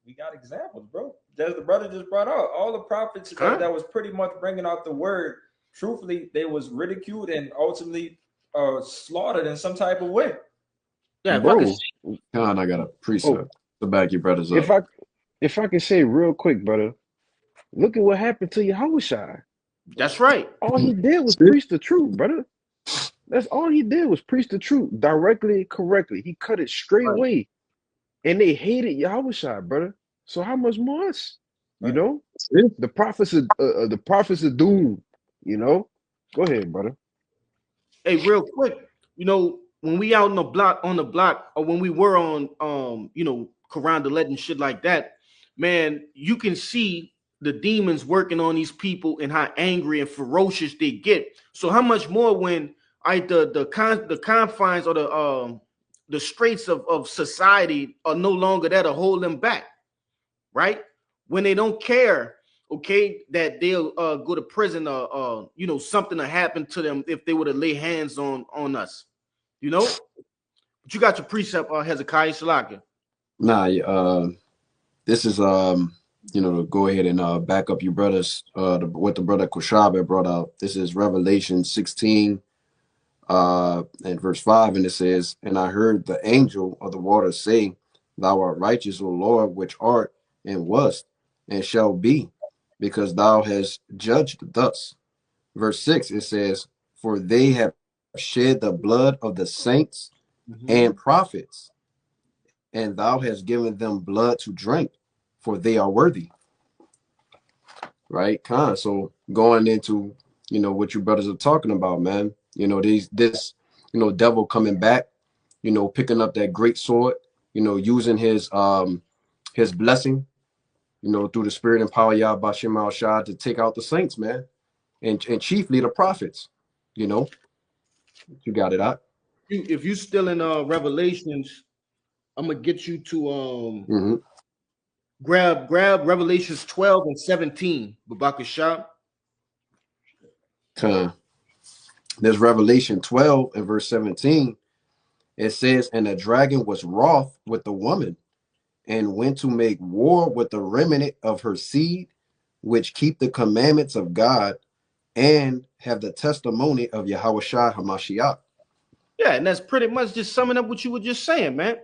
We got examples, bro. As the brother just brought out, all the prophets that was pretty much bringing out the word, truthfully, they was ridiculed and ultimately slaughtered in some type of way. Yeah, bro. I got a precept to back your brothers up. If I can say real quick, brother, look at what happened to Yahushua. That's right. All he did was preach the truth, brother. That's all he did was preach the truth directly, correctly. He cut it straight Right. away. And they hated Yahushua, brother. So how much more us? You Right. know? That's it. The prophets of doom, you know? Go ahead, brother. Hey, real quick, when we out on the block, or when we were on Quran and shit like that, man, you can see the demons working on these people and how angry and ferocious they get. So how much more when the confines or the straits of society are no longer there to hold them back, right? When they don't care, okay, that they'll go to prison or something to happen to them if they were to lay hands on us, But you got your precept, Hezekiah Shalaka. Nah, this is to go ahead and back up your brothers, what the brother Koshab brought out. This is Revelation 16 and verse 5, and it says, "And I heard the angel of the waters say, Thou art righteous, O Lord, which art and wast and shall be, because thou hast judged thus." Verse 6, it says, "For they have shed the blood of the saints and prophets, and thou hast given them blood to drink, for they are worthy." Right? So going into what you brothers are talking about, man. This devil coming back, picking up that great sword, using his blessing, through the spirit and power Yah Bashim Al Shah to take out the saints, man, and chiefly the prophets. You got it out. If you still in Revelations, I'm gonna get you to grab Revelations 12 and 17, Babaka Shah. There's Revelation 12 and verse 17. It says, "And the dragon was wroth with the woman, and went to make war with the remnant of her seed, which keep the commandments of God and have the testimony of Yahushua HaMashiach." Yeah, and that's pretty much just summing up what you were just saying, man.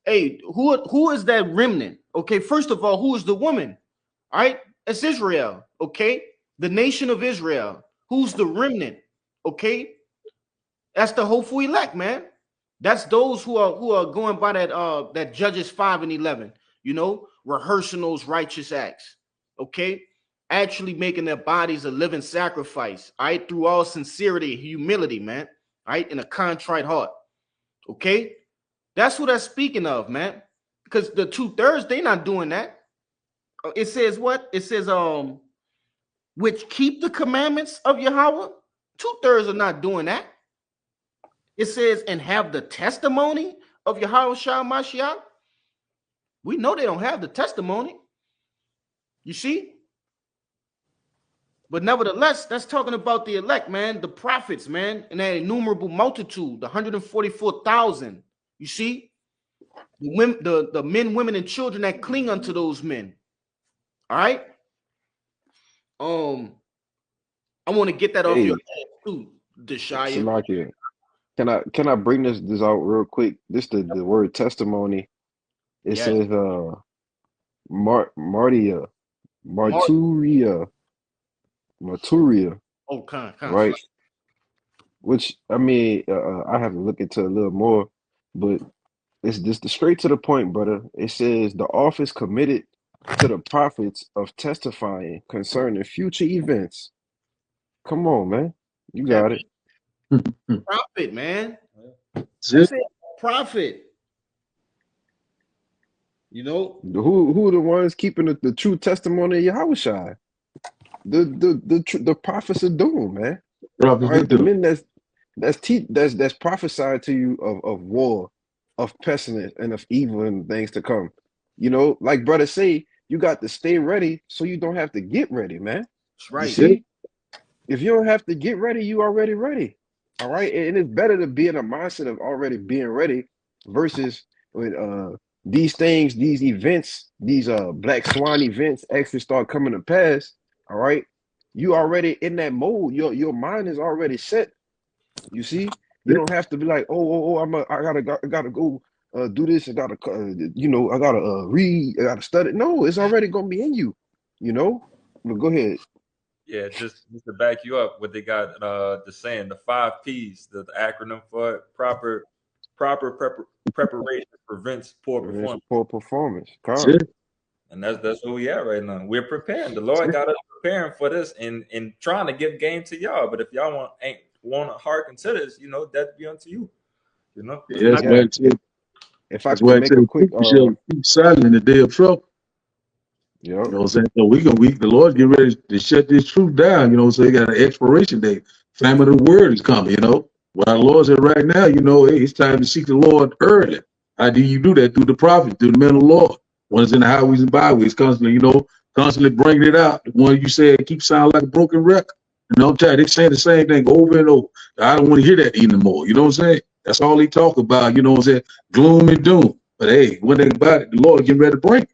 Hey, who is that remnant? Okay, first of all, who is the woman? All right, it's Israel. Okay, the nation of Israel. Who's the remnant? Okay, that's the hopeful elect, man. That's those who are going by that Judges 5 and 11. Rehearsing those righteous acts. Okay, actually making their bodies a living sacrifice. All right, through all sincerity and humility, man. All right, in a contrite heart. Okay, that's who that's speaking of, man. Because the 2/3, they not doing that. It says what? It says which keep the commandments of Yahweh. 2/3 are not doing that. It says, and have the testimony of Yahweh Shah Mashiach. We know they don't have the testimony. You see? But nevertheless, that's talking about the elect, man, the prophets, man, and that innumerable multitude, the 144,000. You see? The men, women, and children that cling unto those men. All right? I want to get that off your head too, Deshaya. Salakia. Can I bring this out real quick? This the word testimony. It says Marturia. Oh, right? Which I mean, I have to look into a little more, but it's just straight to the point, brother. It says the office committed to the prophets of testifying concerning future events. Come on, man. You got it. Prophet, man. That's it. Prophet. Who are the ones keeping the true testimony of Yahushua? The prophets of doom, man. Prophets All right, of the doom. men that's prophesied to you of war, of pestilence, and of evil and things to come. Like brother say, you got to stay ready so you don't have to get ready, man. That's right. You see, if you don't have to get ready, you already ready. All right, and it's better to be in a mindset of already being ready versus when these things, these events, these black swan events actually start coming to pass. All right, you already in that mode. Your mind is already set. You see, you don't have to be like, oh, I gotta go do this. I gotta I gotta read. I gotta study. No, it's already gonna be in you. But go ahead. Yeah, just to back you up, what they got the saying, the 5 P's, the acronym for it, preparation prevents poor Prevents performance. poor performance. That's Con. it. And that's where we at right now. We're preparing. The That's Lord it. got us preparing for this and trying to give game to y'all. But if y'all ain't want to hearken to this, that be unto you. Yeah, that's Not why Yeah. it said, If I that's could why it make said a quick people shall keep silent in the day of trouble. yep. You know what I'm saying? So the Lord's getting ready to shut this truth down, so he got an expiration date. Famine of the word is coming. What our Lord said right now, hey, it's time to seek the Lord early. How do you do that? Through the prophets, through the men of the Lord. One is in the highways and byways, constantly bringing it out. The one you said keep sounding like a broken record. I'm tired. They saying the same thing over and over. I don't want to hear that anymore. You know what I'm saying? That's all they talk about, what I'm saying? Gloom and doom. But hey, one thing about it, the Lord getting ready to bring it.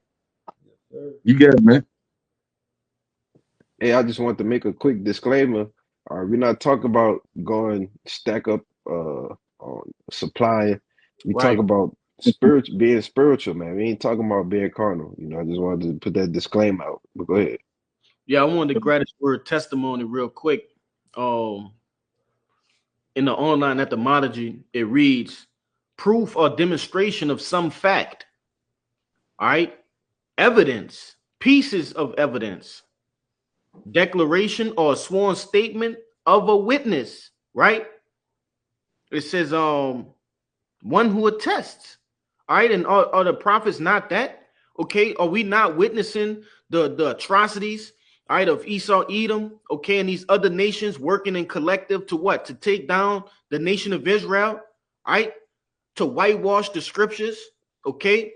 You got it, man. Hey, I just want to make a quick disclaimer. We're not talking about going stack up on supplying. We talk right. about being spiritual, man. We ain't talking about being carnal. I just wanted to put that disclaimer out. But go ahead. Yeah, I wanted to grab this word testimony real quick. Um, in the online etymology, it reads proof or demonstration of some fact. All right, evidence, pieces of evidence, declaration or sworn statement of a witness. Right. It says one who attests. All right, and are the prophets not that? Okay, are we not witnessing the atrocities, all right, of Esau, Edom, okay, and these other nations working in collective to what? To take down the nation of Israel, all right, to whitewash the scriptures, okay,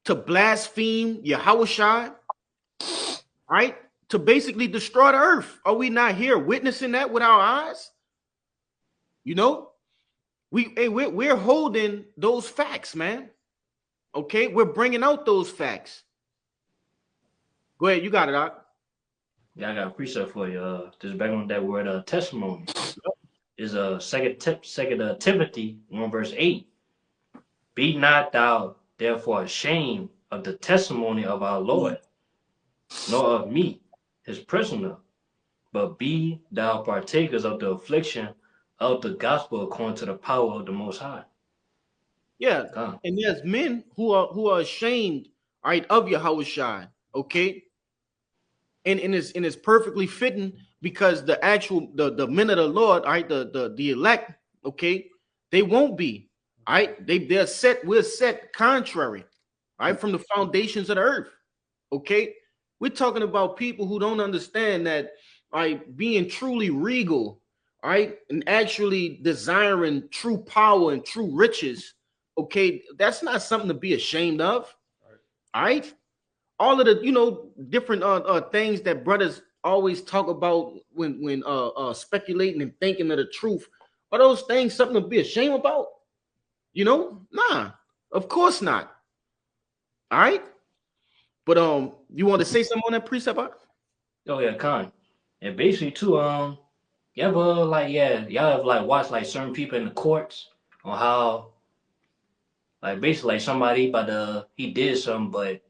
to blaspheme Yahushua, all right, to basically destroy the earth. Are we not here witnessing that with our eyes? We're holding those facts, man. Okay, we're bringing out those facts. Go ahead, you got it, Doc. Yeah, I got a precept for you. Just back on that word testimony. Is second Timothy 1 verse 8. Be not thou therefore ashamed of the testimony of our Lord, nor of me, his prisoner, but be thou partakers of the affliction of the gospel according to the power of the Most High. Yeah, God. and there's men who are ashamed, all right, of Yahushua, okay, and it's perfectly fitting because the men of the Lord, all right, the elect, okay, they won't be, all right, we're set contrary, all right, from the foundations of the earth, okay. We're talking about people who don't understand that, all right, being truly regal, all right, and actually desiring true power and true riches, okay, that's not something to be ashamed of, all right. All of the different things that brothers always talk about when speculating and thinking of the truth, are those things something to be ashamed about? Nah, of course not. All right, but you want to say something on that precept? Oh yeah, Con. And basically too, you ever y'all have watched certain people in the courts on how basically somebody he did something, but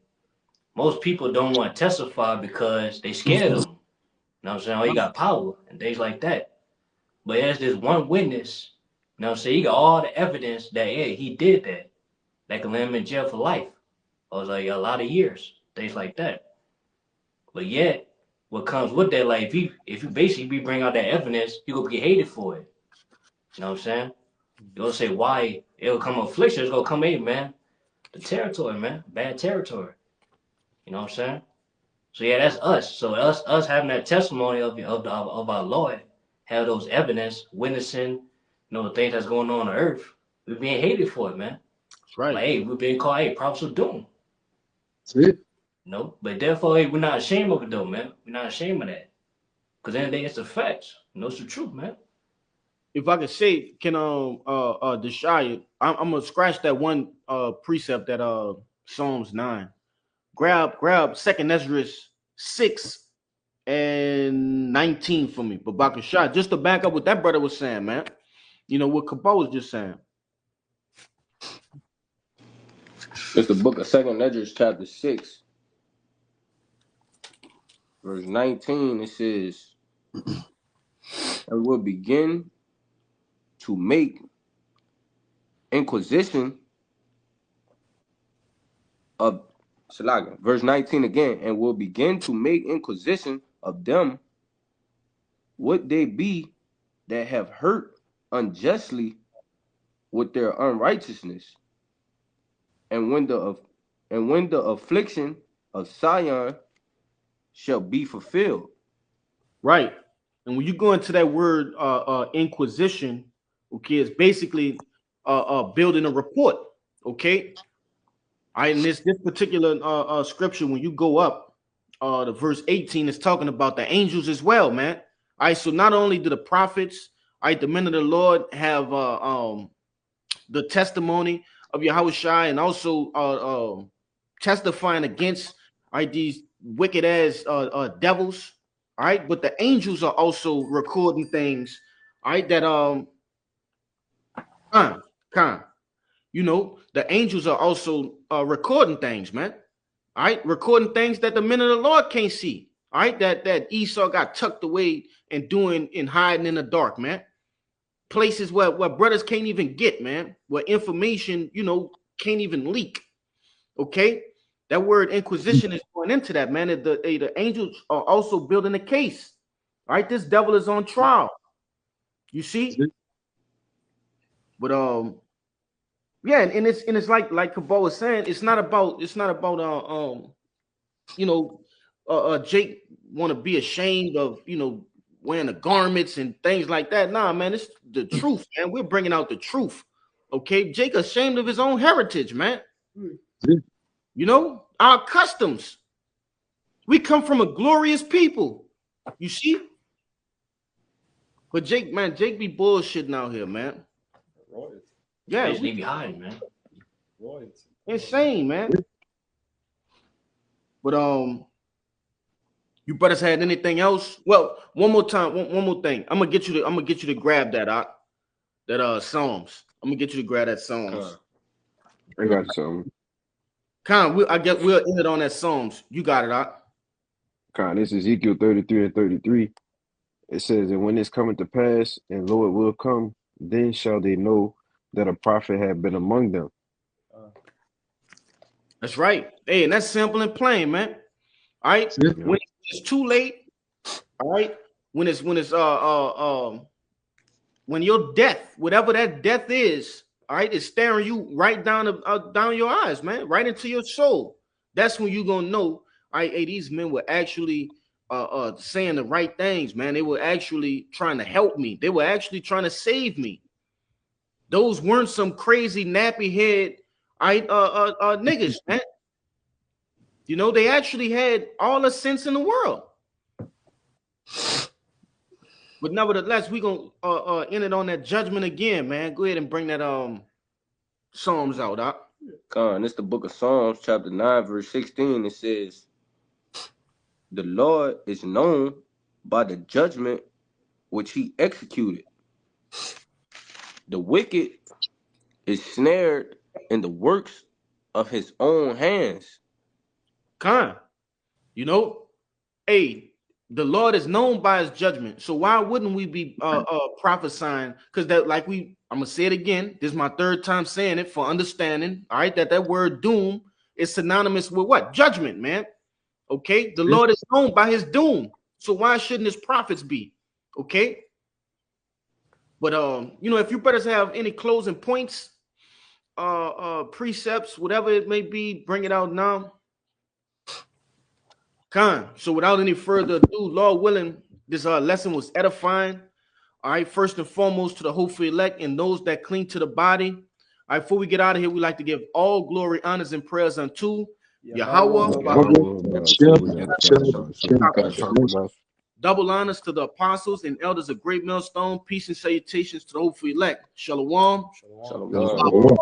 most people don't want to testify because they scared of him. You know what I'm saying? Oh, he got power and things like that. But there's this one witness, you know what I'm saying? He got all the evidence that he did that. That can land him in jail for life. Or a lot of years, things like that. But yet, what comes with that, if you basically bring out that evidence, you gonna get hated for it. You know what I'm saying? You're gonna say why it'll come affliction, it's gonna come in, man. The territory, man. Bad territory. You know what I'm saying? So yeah, that's us. So us having that testimony of our Lord, have those evidence, witnessing, the things that's going on earth. We're being hated for it, man. That's right. Hey, we're being called, prophets of doom. That's it. But therefore, we're not ashamed of it though, man. We're not ashamed of that. Because then it's the facts. It's the truth, man. If I could say, can Deshaya, I'm gonna scratch that one precept that Psalms 9. Grab Second Ezra 6:19 for me, but Bakashah, just to back up what that brother was saying, man. What Kabo was just saying. It's the book of 2 Ezra, chapter 6, verse 19. It says, and will begin to make inquisition of Salaga. Verse 19 again, and will begin to make inquisition of them what they be that have hurt unjustly with their unrighteousness. And when the affliction of Sion shall be fulfilled. Right. And when you go into that word inquisition, okay, it's basically building a report. Okay. In this particular scripture, when you go up to verse 18, it's talking about the angels as well, man. All right, so not only do the prophets, all right, the men of the Lord have the testimony of Yahushua and also testifying against, all right, these wicked ass devils, all right, but the angels are also recording things, all right, that you know, the angels are also recording things, man. All right, recording things that the men of the Lord can't see. All right, that Esau got tucked away and doing and hiding in the dark, man. Places where brothers can't even get, man, where information, you know, can't even leak. Okay, that word inquisition is going into that, man. The angels are also building a case. All right, this devil is on trial. You see, but yeah, and it's like Kabal was saying, it's not about you know, Jake want to be ashamed of, you know, wearing the garments and things like that. Nah, man, it's the truth, man. We're bringing out the truth. Okay, Jake ashamed of his own heritage, man. You know, our customs. We come from a glorious people. You see? But Jake be bullshitting out here, man. Royalty. Yeah, They need to be hiding, man. Royalty. insane, man. But you brothers had anything else? Well, one more time, one more thing. I'm gonna get you to grab that Psalms. I'm gonna get you to grab that Psalms. I got some. I guess we'll end it on that Psalms. You got it, This is Ezekiel 33 and 33. It says, and when this cometh to pass, and lo, it will come, then shall they know that a prophet had been among them. That's right. Hey, and that's simple and plain, man. All right. When it's too late, all right. When your death, whatever that death is, all right, is staring you right down your eyes, man, right into your soul. That's when you're gonna know, all right, hey, these men were actually saying the right things, man. They were actually trying to help me. They were actually trying to save me. Those weren't some crazy nappy head niggas, man. You know, they actually had all the sense in the world. But nevertheless, we're gonna end it on that judgment again, man. Go ahead and bring that Psalms out, Doc. This the book of Psalms, chapter 9, verse 16. It says, the Lord is known by the judgment which he executed. The wicked is snared in the works of his own hands. You know, hey, the Lord is known by his judgment. So why wouldn't we be prophesying? Because that, like I'm gonna say it again. This is my third time saying it for understanding. All right, that word doom is synonymous with what? Judgment, man. Okay, the Lord is known by his doom. So why shouldn't his prophets be? Okay. But you know, if you brothers have any closing points, precepts, whatever it may be, bring it out now. So without any further ado, Lord willing, this lesson was edifying. All right, first and foremost to the hopeful elect and those that cling to the body. All right, before we get out of here, we like to give all glory, honors, and prayers unto Yahweh. Double honors to the apostles and elders of Great Millstone. Peace and salutations to the hopeful elect. Shalom. Shalom.